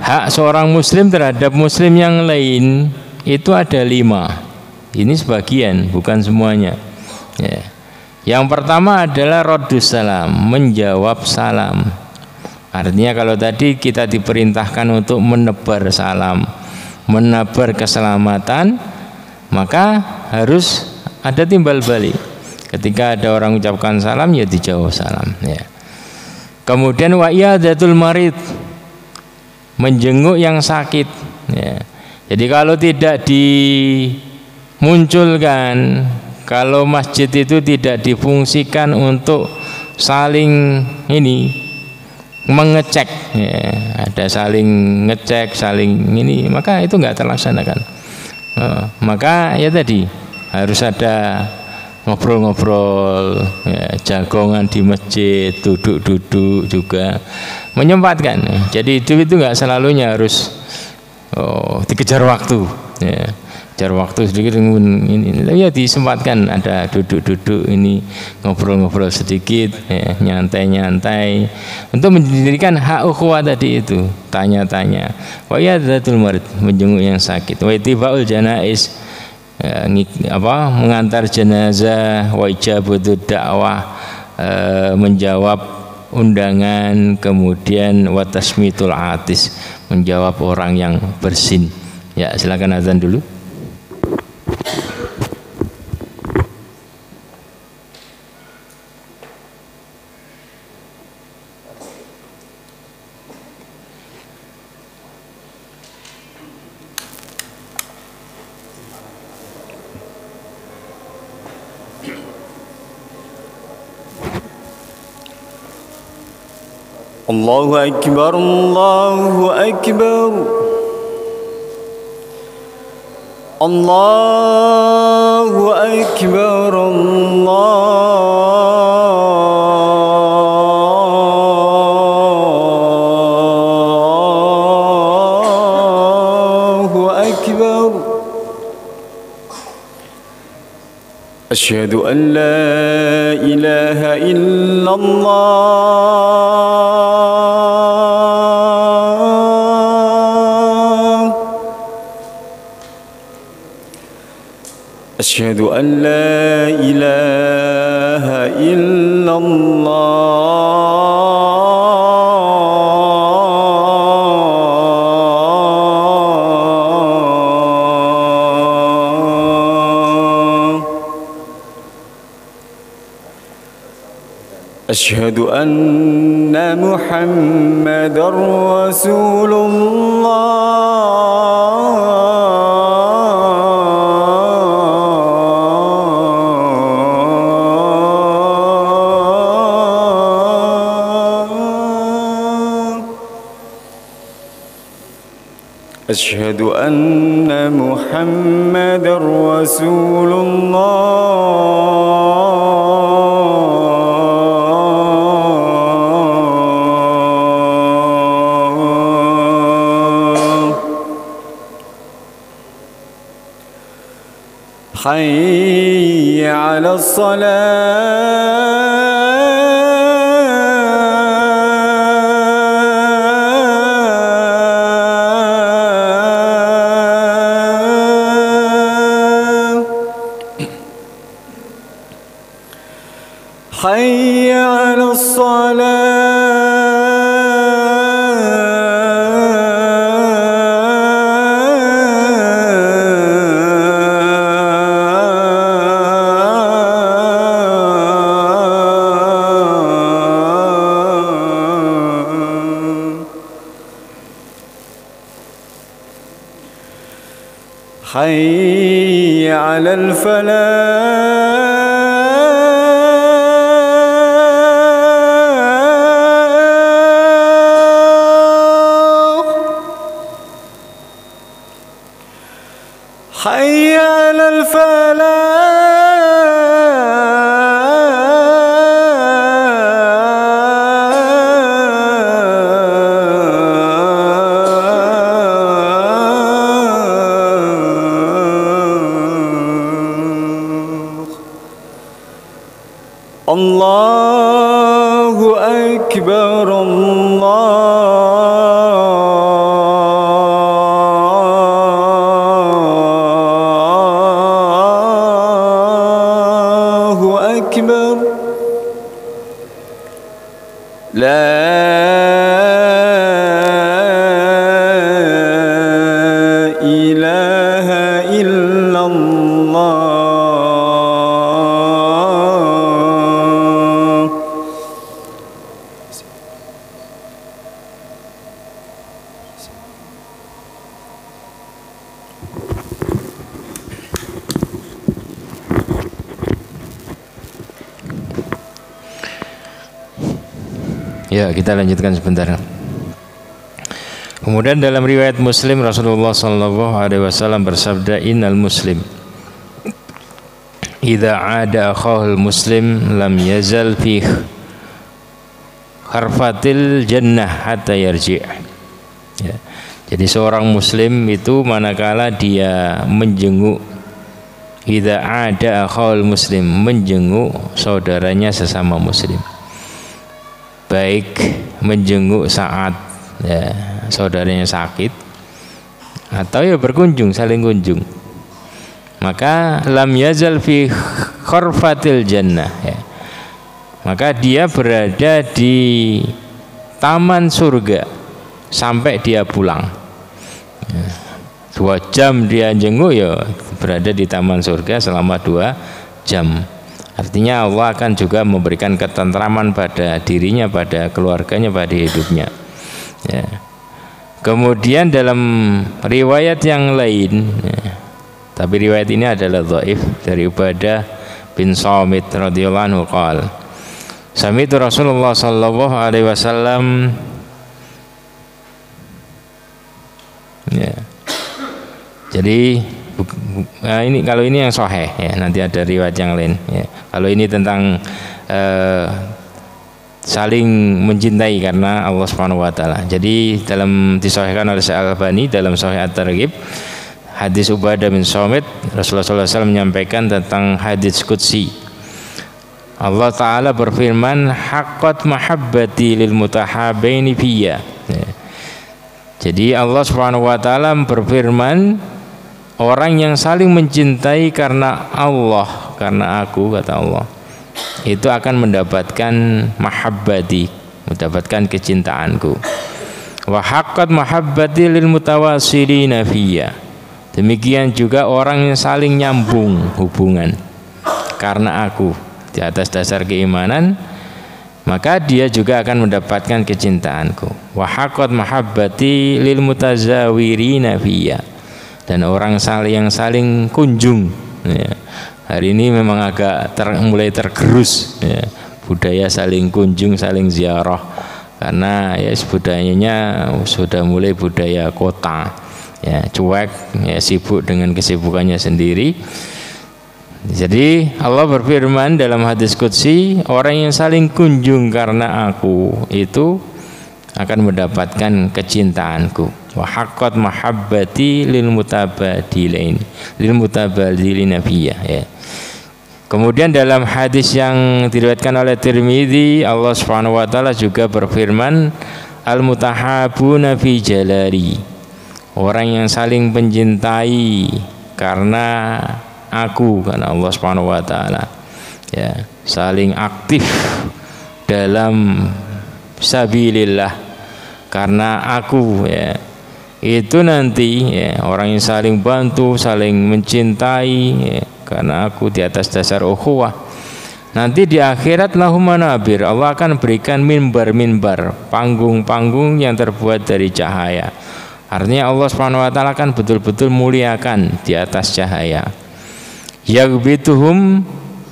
Hak seorang muslim terhadap muslim yang lain itu ada 5. Ini sebagian, bukan semuanya. Ya. Yang pertama adalah raddus salam, menjawab salam. Artinya kalau tadi kita diperintahkan untuk menebar salam, menebar keselamatan, maka harus ada timbal balik. Ketika ada orang ucapkan salam, ya dijawab salam. Ya. Kemudian wa iyadatul marid, menjenguk yang sakit. Ya. Jadi kalau tidak dimunculkan, kalau masjid itu tidak difungsikan untuk saling ini mengecek, ya, ada saling ngecek, saling ini, maka itu nggak terlaksanakan. Maka ya tadi harus ada ngobrol-ngobrol, ya, jagongan di masjid, duduk-duduk juga menyempatkan. Jadi itu nggak selalunya harus dikejar waktu. Ya. Kejar waktu sedikit ini, ya disempatkan ada duduk-duduk ini ngobrol-ngobrol sedikit, ya, nyantai-nyantai untuk mendirikan hak ukhuwah tadi itu, tanya-tanya. Wa iyadatul marid, menjenguk yang sakit. Wa tibaul janaiz, ya, mengantar jenazah. Wa ijabatud da'wah, menjawab undangan. Kemudian wa tasmitul atis, menjawab orang yang bersin. Ya, silakan azan dulu. Allahu Akbar, Allahu Akbar, Allahu Akbar, Allahu Akbar. Asyhadu an la ilaha illallah. أشهد أن لا إله إلا الله أشهد أن محمدا رسول الله أشهد أن محمدا رسول الله حي على الصلاة حي على حي على الفلاح حي على الله أكبر الله أكبر لا إله إلا الله. Ya, kita lanjutkan sebentar. Kemudian dalam riwayat Muslim, Rasulullah SAW bersabda, innal muslim idza ada akhahul muslim lam yazal fi kharfatil jannah hatta yarji'. Ya. Jadi seorang muslim itu manakala dia menjenguk, idza ada akhahul muslim, menjenguk saudaranya sesama muslim, baik menjenguk saat ya, saudaranya sakit atau ya berkunjung, saling kunjung, maka lam yazal fi khurfatil jannah ya. Maka dia berada di taman surga sampai dia pulang ya. 2 jam dia jenguk ya berada di taman surga selama 2 jam. Artinya Allah akan juga memberikan ketentraman pada dirinya, pada keluarganya, pada hidupnya. Ya. Kemudian dalam riwayat yang lain, ya, tapi riwayat ini adalah dhaif, dari Ubadah bin Samit radhiyallahu anhu qala, sami'tu Rasulullah sallallahu alaihi wasallam. Ya. Jadi nah ini kalau ini yang sahih ya, nanti ada riwayat yang lain ya. Kalau ini tentang saling mencintai karena Allah Subhanahu wa taala. Jadi dalam disahihkan oleh Syekh Al-Albani dalam Sahih At-Targhib, hadis Ubadah bin Samit, Rasulullah SAW menyampaikan tentang hadis qudsi. Allah taala berfirman, haqqat mahabbati lil mutahabbaini fiyya. Ya. Jadi Allah Subhanahu wa taala berfirman, orang yang saling mencintai karena Allah, karena aku, kata Allah, itu akan mendapatkan mahabbati, mendapatkan kecintaanku. Wa haqqat mahabbati lil mutawassilina fiyya. Demikian juga orang yang saling nyambung hubungan karena aku di atas dasar keimanan, maka dia juga akan mendapatkan kecintaanku. Wa haqqat mahabbati lil mutazawirina fiyya. Dan orang yang saling kunjung ya. Hari ini memang agak mulai tergerus ya, budaya saling kunjung, saling ziarah, karena ya budayanya sudah mulai budaya kota ya, cuek ya, sibuk dengan kesibukannya sendiri. Jadi Allah berfirman dalam hadis qudsi, orang yang saling kunjung karena aku itu akan mendapatkan kecintaanku. Wa haqqat mahabbati lil mutabadilin nabiyya, ya. Kemudian dalam hadis yang diriwayatkan oleh Tirmidzi, Allah Subhanahu wa taala juga berfirman, al mutahabuna fi jalali, orang yang saling mencintai karena aku, karena Allah Subhanahu wa taala, ya, saling aktif dalam sabilillah karena aku, ya. Itu nanti, ya, orang yang saling bantu, saling mencintai, ya, karena aku di atas dasar ukhuwah. Nanti di akhirat lahum manabir, Allah akan berikan mimbar-mimbar, panggung-panggung yang terbuat dari cahaya. Artinya Allah Subhanahu wa taala akan betul-betul muliakan di atas cahaya. Yaghbituhum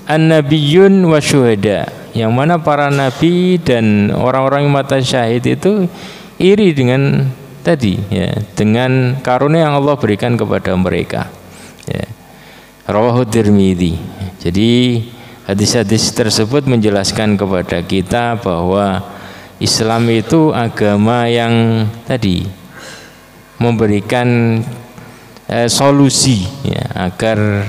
an-nabiyyun wa syuhada, yang mana para nabi dan orang-orang yang mata syahid itu iri dengan tadi, ya, dengan karunia yang Allah berikan kepada mereka, ya. Rawahu Tirmidzi. Jadi hadis-hadis tersebut menjelaskan kepada kita bahwa Islam itu agama yang tadi memberikan solusi, ya, agar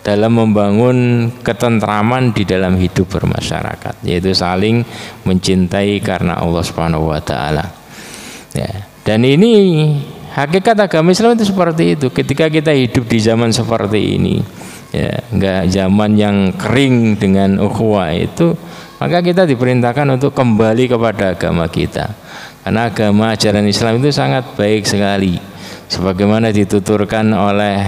dalam membangun ketentraman di dalam hidup bermasyarakat, yaitu saling mencintai karena Allah Subhanahu wa taala, ya. Dan ini hakikat agama Islam itu seperti itu. Ketika kita hidup di zaman seperti ini, ya, enggak zaman yang kering dengan ukhuwah itu, maka kita diperintahkan untuk kembali kepada agama kita. Karena agama ajaran Islam itu sangat baik sekali. Sebagaimana dituturkan oleh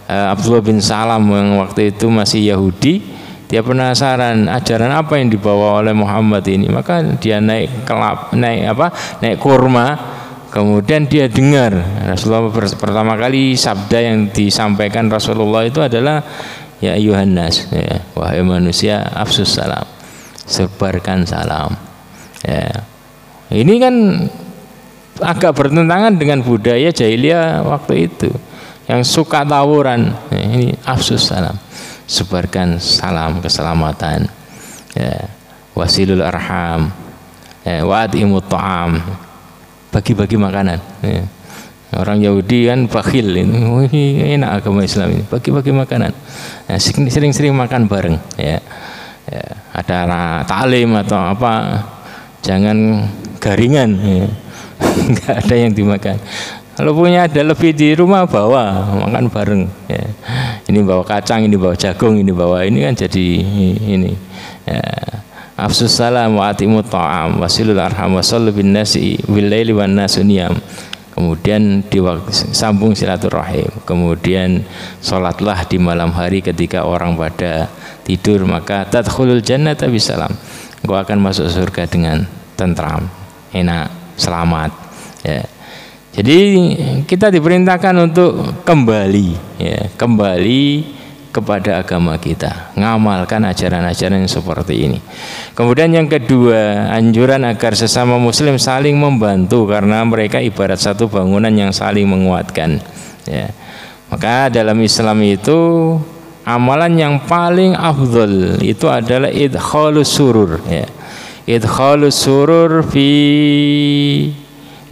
Abdullah bin Salam yang waktu itu masih Yahudi, dia penasaran ajaran apa yang dibawa oleh Muhammad ini. Maka dia naik kurma. Kemudian dia dengar Rasulullah pertama kali sabda yang disampaikan Rasulullah itu adalah ya ayyuhan nas, ya, wahai manusia, afsus salam, sebarkan salam, ya. Ini kan agak bertentangan dengan budaya jahiliyah waktu itu yang suka tawuran, ya. Ini afsus salam, sebarkan salam keselamatan, ya, wasilul arham, ya, wa'atimut ta'am, bagi-bagi makanan, ya. Orang Yahudi kan bakhil, ini enak agama Islam ini, bagi-bagi makanan, ya, sering-sering makan bareng, ya. Ya, ada taklim atau apa, jangan garingan, ya. Nggak ada yang dimakan. Kalau punya ada lebih di rumah bawa makan bareng, ya. Ini bawa kacang, ini bawa jagung, ini bawa ini kan jadi ini, ya. Afsus salam wa atimut ta'am wasilul arham wasallu bin nasi bil laili wan nasu niyam. Kemudian sambung silaturahim. Kemudian salatlah di malam hari ketika orang pada tidur, maka tadkhulul jannata bisalam. Engkau akan masuk surga dengan tentram, enak, selamat, ya. Jadi kita diperintahkan untuk kembali, ya, kembali kepada agama kita, ngamalkan ajaran-ajaran yang seperti ini. Kemudian yang kedua, anjuran agar sesama muslim saling membantu karena mereka ibarat satu bangunan yang saling menguatkan, ya. Maka dalam Islam itu amalan yang paling afdol itu adalah idkhalus surur, ya. Idkhalus surur fi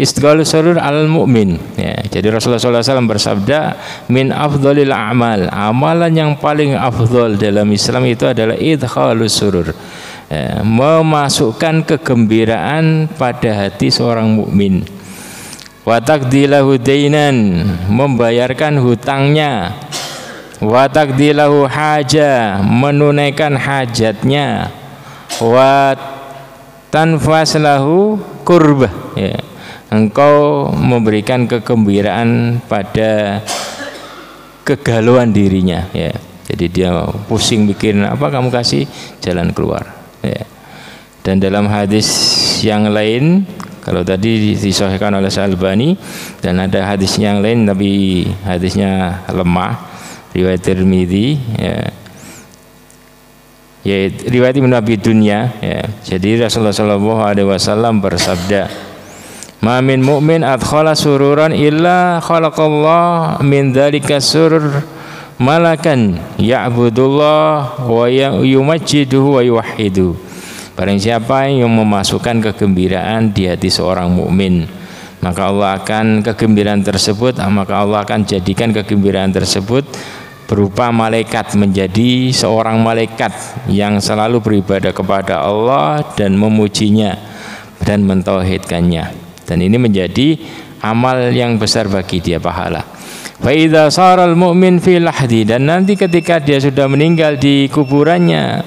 Istiqalus surur al mu'min, ya. Jadi Rasulullah SAW bersabda, min afdolil a'mal, amalan yang paling afdol dalam Islam itu adalah idkhalus surur, ya, memasukkan kegembiraan pada hati seorang mukmin. Wa taqdilahu dainan, membayarkan hutangnya. Wa taqdilahu haja, menunaikan hajatnya. Wa tanfaslahu kurbah, ya. Engkau memberikan kegembiraan pada kegalauan dirinya, ya. Jadi dia pusing mikirin apa, kamu kasih jalan keluar, ya. Dan dalam hadis yang lain, kalau tadi disahihkan oleh Al-Albani, dan ada hadis yang lain tapi hadisnya lemah, riwayat Tirmidzi, ya. Ya, riwayat Ibnu Abi Dunya, ya. Jadi Rasulullah SAW bersabda, ma min mu'min adkhala sururan illa khalaqallah min dzalika surur malakan ya'budullah wa yumajjiduhu wa yuwahhidu. Barang siapa yang memasukkan kegembiraan di hati seorang mukmin, maka Allah akan kegembiraan tersebut, maka Allah akan jadikan kegembiraan tersebut berupa malaikat, menjadi seorang malaikat yang selalu beribadah kepada Allah dan memujinya dan mentauhidkannya. Dan ini menjadi amal yang besar bagi dia, pahala. Fa idza saral mu'min fi lahdi, dan nanti ketika dia sudah meninggal di kuburannya,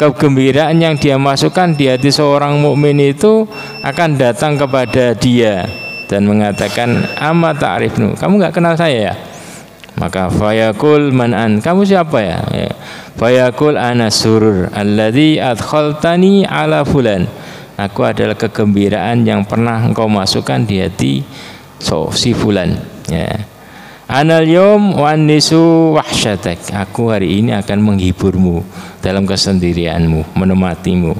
kegembiraan yang dia masukkan di hati seorang mukmin itu akan datang kepada dia dan mengatakan, amma ta'rifnu, kamu enggak kenal saya ya? Maka fayaqul man an, kamu siapa ya? Fayaqul ana surur alladzi adkhaltani ala fulan, aku adalah kegembiraan yang pernah engkau masukkan di hati si fulan, ya. Anal yom wan nisu wahsyatak, aku hari ini akan menghiburmu dalam kesendirianmu, menematimu.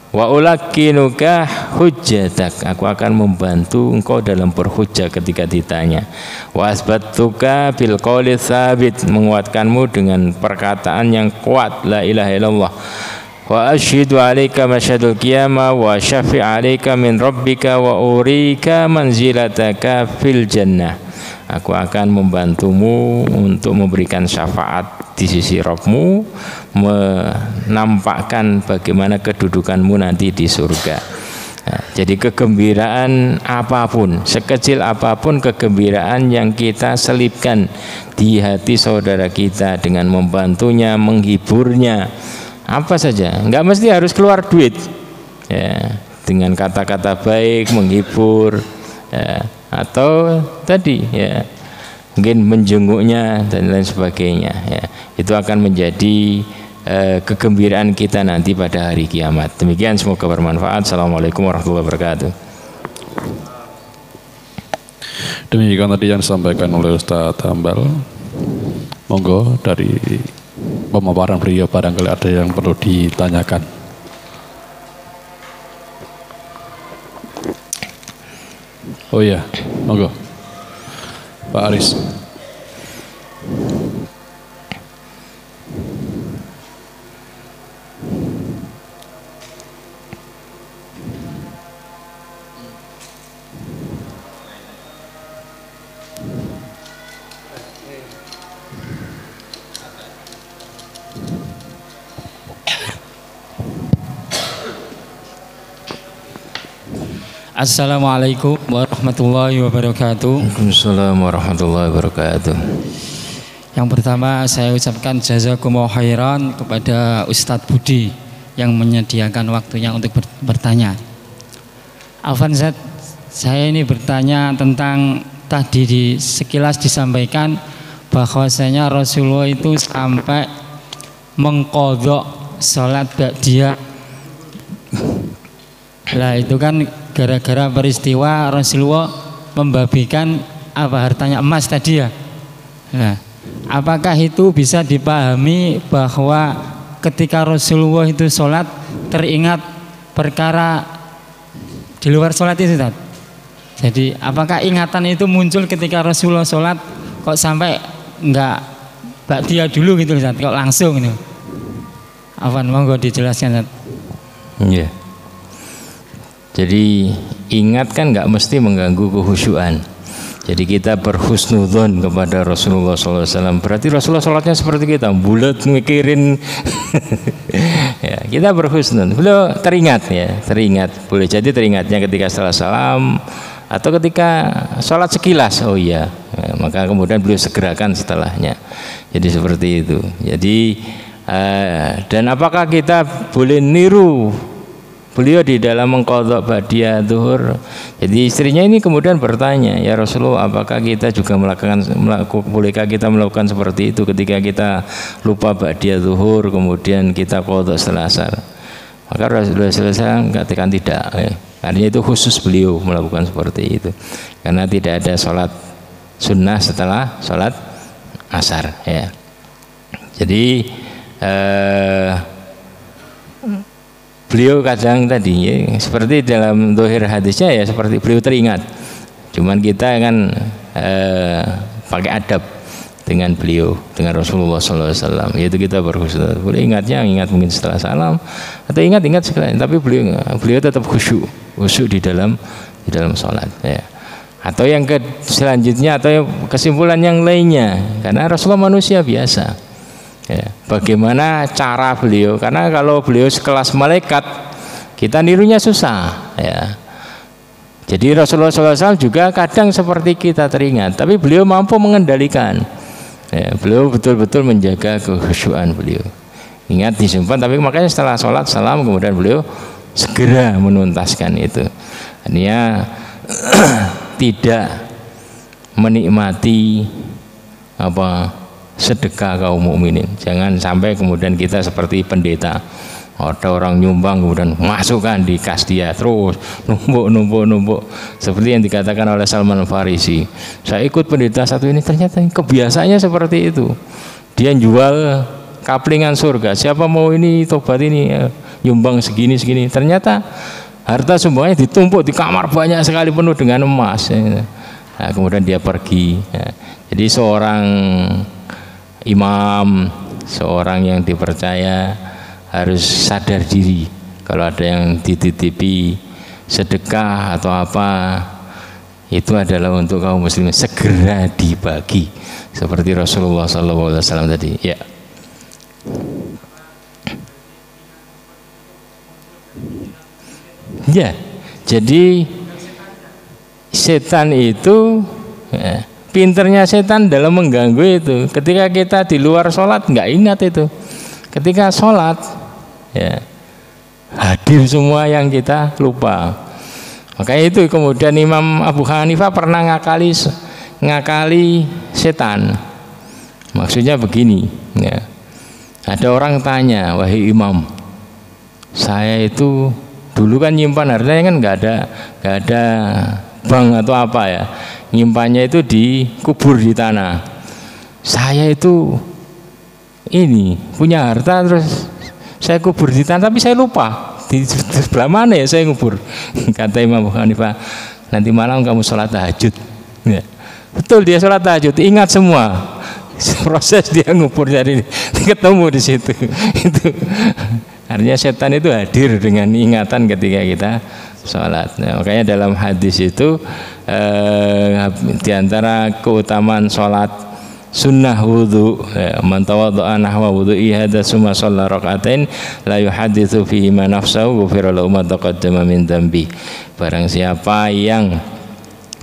Wa ulakinuka hujjatak, aku akan membantu engkau dalam berhujjah ketika ditanya. Wa asbatuka bil qouli tsabit, menguatkanmu dengan perkataan yang kuat, la ilaha illallah. Wa asyhadu 'alaika masyhadul qiyamah wa syafi' 'alaika min rabbika wa urika manzilataka fil jannah, aku akan membantumu untuk memberikan syafaat di sisi Rabbmu, menampakkan bagaimana kedudukanmu nanti di surga. Nah, jadi kegembiraan apapun, sekecil apapun kegembiraan yang kita selipkan di hati saudara kita dengan membantunya, menghiburnya, apa saja, nggak mesti harus keluar duit, ya, dengan kata-kata baik menghibur, ya, atau tadi ya mungkin menjenguknya dan lain sebagainya, ya, itu akan menjadi kegembiraan kita nanti pada hari kiamat. Demikian, semoga bermanfaat. Assalamualaikum warahmatullahi wabarakatuh. Demikian tadi yang disampaikan oleh Ustadz Hambal. Monggo dari pemaparan beliau barangkali ada yang perlu ditanyakan. Oh iya, monggo Pak Aris. Assalamualaikum warahmatullahi wabarakatuh. Waalaikumsalam warahmatullahi wabarakatuh. Yang pertama saya ucapkan jazakumullah khairan kepada Ustadz Budi yang menyediakan waktunya untuk bertanya. Afwan Zat, saya ini bertanya tentang tadi sekilas disampaikan bahwasanya Rasulullah itu sampai mengqadha salat ba'diyah. Lah itu kan gara-gara peristiwa Rasulullah membagikan hartanya emas tadi ya. Nah, apakah itu bisa dipahami bahwa ketika Rasulullah itu sholat teringat perkara di luar sholat itu, Tad? Jadi apakah ingatan itu muncul ketika Rasulullah sholat kok sampai enggak ba'diyah dulu gitu, Tad? Kok langsung ini? Afwan, monggo dijelaskan, Tad. Iya. Yeah. Jadi ingat kan nggak mesti mengganggu kehusyuan. Jadi kita berhusnudzon kepada Rasulullah SAW. Berarti Rasulullah sholatnya seperti kita, bulat mikirin. Ya, kita berhusnudz. Beliau teringat ya, teringat. Boleh jadi teringatnya ketika setelah salam atau ketika sholat sekilas. Oh iya, ya, maka kemudian beliau segerakan setelahnya. Jadi seperti itu. Jadi dan apakah kita boleh niru beliau di dalam mengqadha ba'diyah zuhur? Jadi istrinya ini kemudian bertanya, ya Rasulullah, apakah kita juga bolehkah kita melakukan seperti itu ketika kita lupa ba'diyah zuhur kemudian kita qadha setelah asar? Maka Rasulullah SAW katakan tidak, artinya itu khusus beliau melakukan seperti itu karena tidak ada sholat sunnah setelah sholat asar, ya. Jadi beliau kadang tadi ya, seperti dalam dohir hadisnya ya, seperti beliau teringat. Cuman kita kan pakai adab, dengan beliau, dengan Rasulullah SAW. Yaitu kita berhusnuzon. Boleh ingat mungkin setelah salam atau ingat sekalian, tapi beliau tetap khusyuk di dalam sholat. Ya. Atau yang selanjutnya atau kesimpulan yang lainnya, karena Rasulullah manusia biasa. Ya. Bagaimana cara beliau? Karena kalau beliau sekelas malaikat, kita nirunya susah. Ya. Jadi Rasulullah SAW juga kadang seperti kita teringat, tapi beliau mampu mengendalikan. Ya, beliau betul-betul menjaga kekhusyuan beliau. Ingat disimpan, tapi makanya setelah sholat salam kemudian beliau segera menuntaskan itu. Artinya tidak menikmati sedekah kaum mukminin. Jangan sampai kemudian kita seperti pendeta. Ada orang nyumbang kemudian masukkan di kas dia terus numpuk seperti yang dikatakan oleh Salman Farisi. Saya ikut pendeta satu ini, ternyata kebiasaannya seperti itu. Dia jual kaplingan surga. Siapa mau ini tobat ini nyumbang segini. Ternyata harta sumbangannya ditumpuk di kamar banyak sekali penuh dengan emas. Nah, kemudian dia pergi. Jadi seorang imam, seorang yang dipercaya harus sadar diri kalau ada yang dititipi sedekah atau apa, itu adalah untuk kaum muslimin, segera dibagi seperti Rasulullah SAW tadi. Ya. Ya, jadi setan itu pinternya setan dalam mengganggu itu. Ketika kita di luar sholat nggak ingat itu. Ketika sholat, ya, hadir semua yang kita lupa. Makanya itu kemudian Imam Abu Hanifah pernah ngakali setan. Maksudnya begini, ya. Ada orang tanya, wahai imam, saya itu dulu kan nyimpan hartanya kan nggak ada bank atau apa ya, nyimpannya itu dikubur di tanah. Saya itu ini punya harta terus saya kubur di tanah, tapi saya lupa di sebelah mana ya saya kubur. Kata Imam Abu Hanifah, nanti malam kamu sholat tahajud. Ya. Betul, dia sholat tahajud, ingat semua proses dia ngubur, jadi ketemu di situ. Itu artinya setan itu hadir dengan ingatan ketika kita sholat. Nah, makanya dalam hadis itu diantara keutamaan sholat sunnah wudu, man tawadda'a nahwa wudu'i hadza summa shalla raka'atain la yuhadditsu fihi ma nafsahu ghufira lahu ma taqaddama min dzambi. Barang siapa yang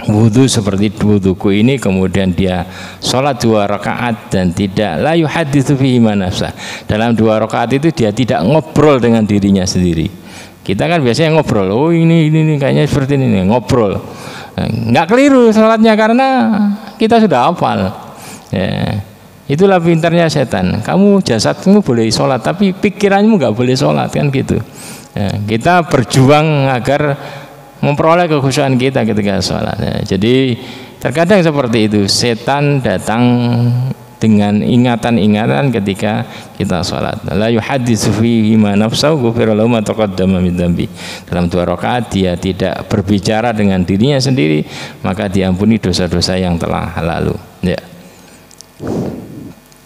wudu seperti wuduku ini kemudian dia sholat 2 rakaat dan tidak la yuhadditsu fihi ma nafsahu, dalam 2 rakaat itu dia tidak ngobrol dengan dirinya sendiri. Kita kan biasanya ngobrol, oh ini kayaknya seperti ini, ngobrol. Nggak keliru sholatnya karena kita sudah hafal. Ya, itulah pintarnya setan. Kamu jasadmu boleh sholat, tapi pikiranmu nggak boleh sholat, kan gitu. Ya, kita berjuang agar memperoleh kekhusyuan kita ketika sholat. Ya, jadi terkadang seperti itu, setan datang dengan ingatan-ingatan ketika kita sholat. La yuhadditsu fihi ma nafsahu ghufira lahu ma taqaddama min dzambi. Dalam 2 rakaat dia tidak berbicara dengan dirinya sendiri, maka diampuni dosa-dosa yang telah lalu. Ya.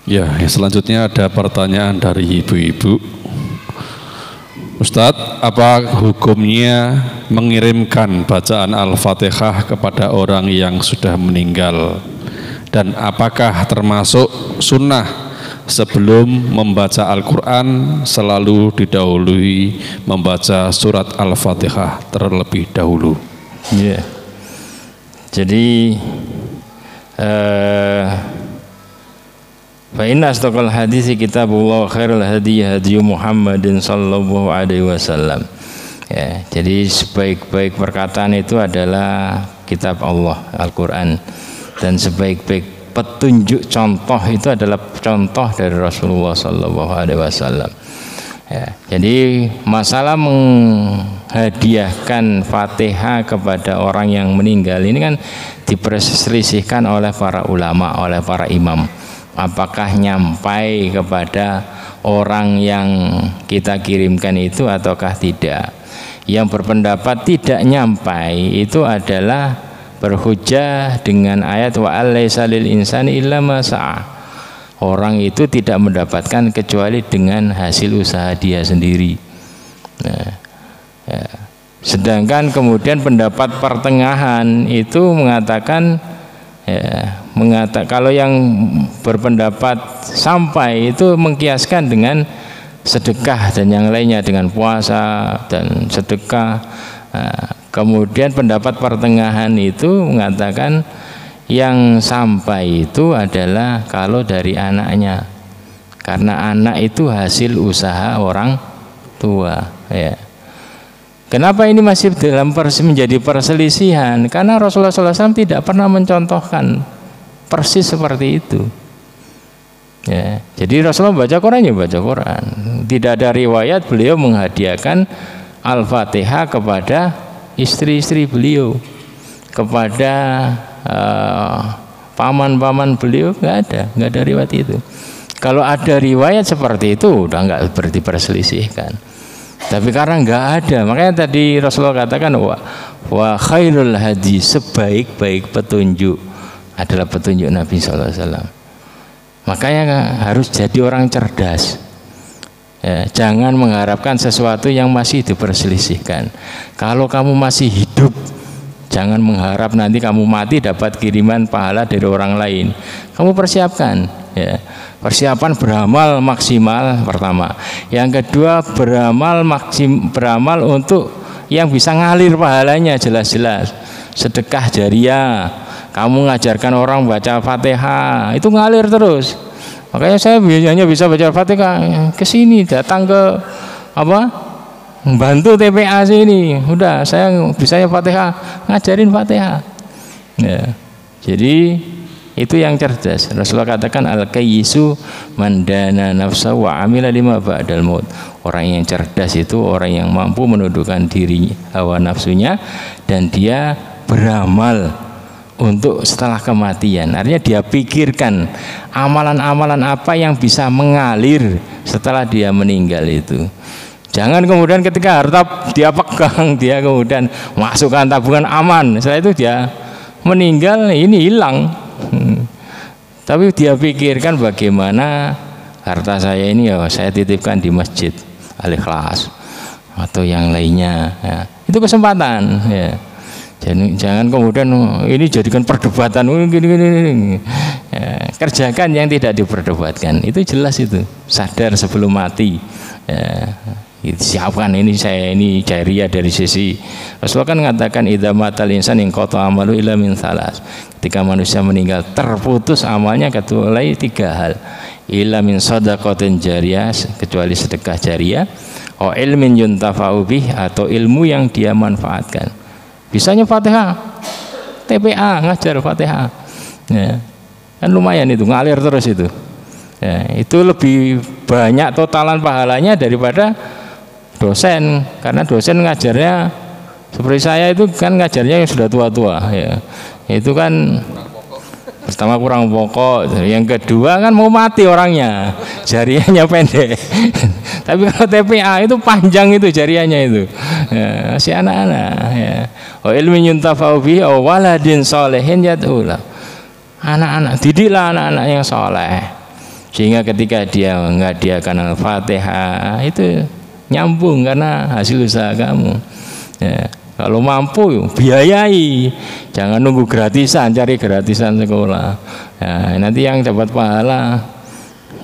Ya, selanjutnya ada pertanyaan dari ibu-ibu. Ustadz, apa hukumnya mengirimkan bacaan Al-Fatihah kepada orang yang sudah meninggal? Dan apakah termasuk sunnah sebelum membaca Al-Quran selalu didahului membaca surat Al-Fatihah terlebih dahulu? Ya. Jadi fa inna asdaqal hadisi kitabullah khairul hadi hadi Muhammadin sallallahu alaihi wasallam. Ya, jadi sebaik-baik perkataan itu adalah kitab Allah, Al-Qur'an, dan sebaik-baik petunjuk contoh itu adalah contoh dari Rasulullah sallallahu alaihi wasallam. Ya, jadi masalah menghadiahkan Fatihah kepada orang yang meninggal ini kan diperselisihkan oleh para ulama, oleh para imam. Apakah nyampai kepada orang yang kita kirimkan itu ataukah tidak? Yang berpendapat tidak nyampai itu adalah berhujjah dengan ayat wa alaisa lil insani illa ma sa'a. Orang itu tidak mendapatkan kecuali dengan hasil usaha dia sendiri. Nah, ya. Sedangkan kemudian pendapat pertengahan itu mengatakan kalau yang berpendapat sampai itu mengkiaskan dengan sedekah dan yang lainnya, dengan puasa dan sedekah. Kemudian pendapat pertengahan itu mengatakan yang sampai itu adalah kalau dari anaknya, karena anak itu hasil usaha orang tua. Ya. Kenapa ini masih dalam menjadi perselisihan? Karena Rasulullah SAW tidak pernah mencontohkan persis seperti itu. Ya, jadi Rasulullah baca Quran ya baca Quran. Tidak ada riwayat beliau menghadiahkan Al-Fatihah kepada istri-istri beliau, kepada paman-paman beliau, nggak ada riwayat itu. Kalau ada riwayat seperti itu udah nggak diperselisihkan. Tapi karena nggak ada, makanya tadi Rasulullah katakan wa khairul hadi, sebaik-baik petunjuk adalah petunjuk Nabi SAW. Makanya harus jadi orang cerdas. Ya, jangan mengharapkan sesuatu yang masih diperselisihkan. Kalau kamu masih hidup, jangan mengharap nanti kamu mati dapat kiriman pahala dari orang lain. Kamu persiapkan, ya. Persiapan beramal maksimal pertama. Yang kedua beramal untuk yang bisa ngalir pahalanya jelas-jelas. Sedekah jariah. Kamu ngajarkan orang baca Fatihah, itu ngalir terus. Makanya saya biasanya bisa baca Fatihah ke sini, datang ke membantu TPA sini. Udah, saya bisa Fatihah, ngajarin Fatihah. Ya. Jadi itu yang cerdas. Rasulullah katakan al-kayyisu man dana nafsa wa amila lima ba'dal maut. Orang yang cerdas itu orang yang mampu menundukkan diri hawa nafsunya dan dia beramal untuk setelah kematian. Artinya dia pikirkan amalan-amalan apa yang bisa mengalir setelah dia meninggal itu. Jangan kemudian ketika harta dia pegang, dia kemudian masukkan tabungan aman, setelah itu dia meninggal, ini hilang. Tapi dia pikirkan bagaimana harta saya ini ya saya titipkan di masjid Al-Ikhlas atau yang lainnya. Ya. Itu kesempatan. Ya. Jangan kemudian ini jadikan perdebatan gini. Ya, kerjakan yang tidak diperdebatkan. Itu jelas itu. Sadar sebelum mati. Ya, siapkan ini saya ini jariah dari sisi Rasulullah kan mengatakan idza matal insan in qata amalu illa min salas. Ketika manusia meninggal terputus amalnya kecuali 3 hal. Illa min shadaqatin jariyah, kecuali sedekah jariah, au ilmin yuntafa'u bih, atau ilmu yang dia manfaatkan. Bisanya Fatihah, TPA ngajar Fatihah, ya, kan lumayan itu ngalir terus itu, ya, itu lebih banyak totalan pahalanya daripada dosen, karena dosen ngajarnya seperti saya itu kan ngajarnya yang sudah tua-tua, ya, itu kan pertama kurang pokok, yang kedua kan mau mati orangnya, jariahnya pendek. Tapi kalau TPA itu panjang itu jariahnya itu, ya, masih anak-anak. Ya. Oh ilmin yuntafa'u bihi aw waladin sholihin yad'ulah. Anak-anak, didiklah anak-anak yang soleh, sehingga ketika dia menghadiahkan Al-Fatihah itu nyambung karena hasil usaha kamu. Ya. Kalau mampu biayai, jangan nunggu gratisan, cari gratisan sekolah. Ya, nanti yang dapat pahala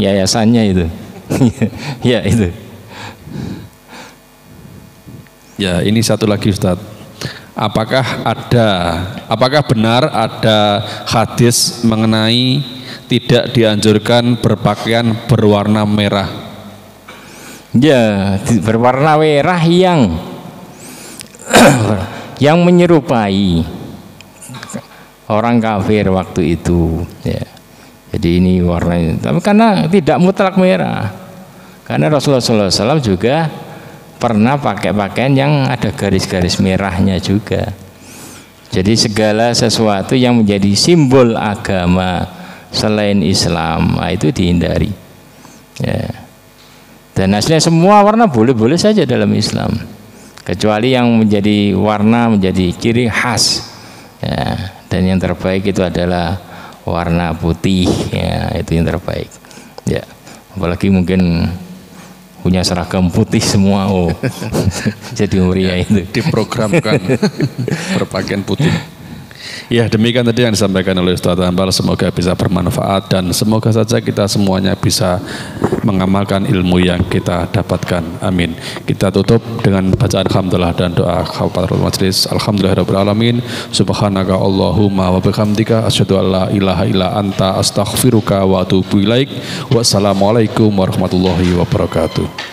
yayasannya itu. Ya itu. Ya ini satu lagi Ustadz. Apakah benar ada hadis mengenai tidak dianjurkan berpakaian berwarna merah? Ya, berwarna merah yang menyerupai orang kafir waktu itu, ya. Jadi ini warnanya, tapi karena tidak mutlak merah, karena Rasulullah SAW juga pernah pakai pakaian yang ada garis-garis merahnya juga. Jadi segala sesuatu yang menjadi simbol agama selain Islam itu dihindari, ya. Dan aslinya semua warna boleh-boleh saja dalam Islam, kecuali yang menjadi warna menjadi ciri khas Ya, dan yang terbaik itu adalah warna putih, ya, itu yang terbaik. Ya, apalagi mungkin punya seragam putih semua, oh, jadi muria itu. Diprogramkan berpakaian putih. Ya, demikian tadi yang disampaikan oleh Ustaz Hambal, semoga bisa bermanfaat dan semoga saja kita semuanya bisa mengamalkan ilmu yang kita dapatkan. Amin. Kita tutup dengan bacaan hamdalah dan doa kafaratul majelis. Alhamdulillahirabbil alamin. Subhanaka Allahumma wa bihamdika asyhadu an la ilaha illa anta astaghfiruka wa atubu ilaik. Wassalamualaikum warahmatullahi wabarakatuh.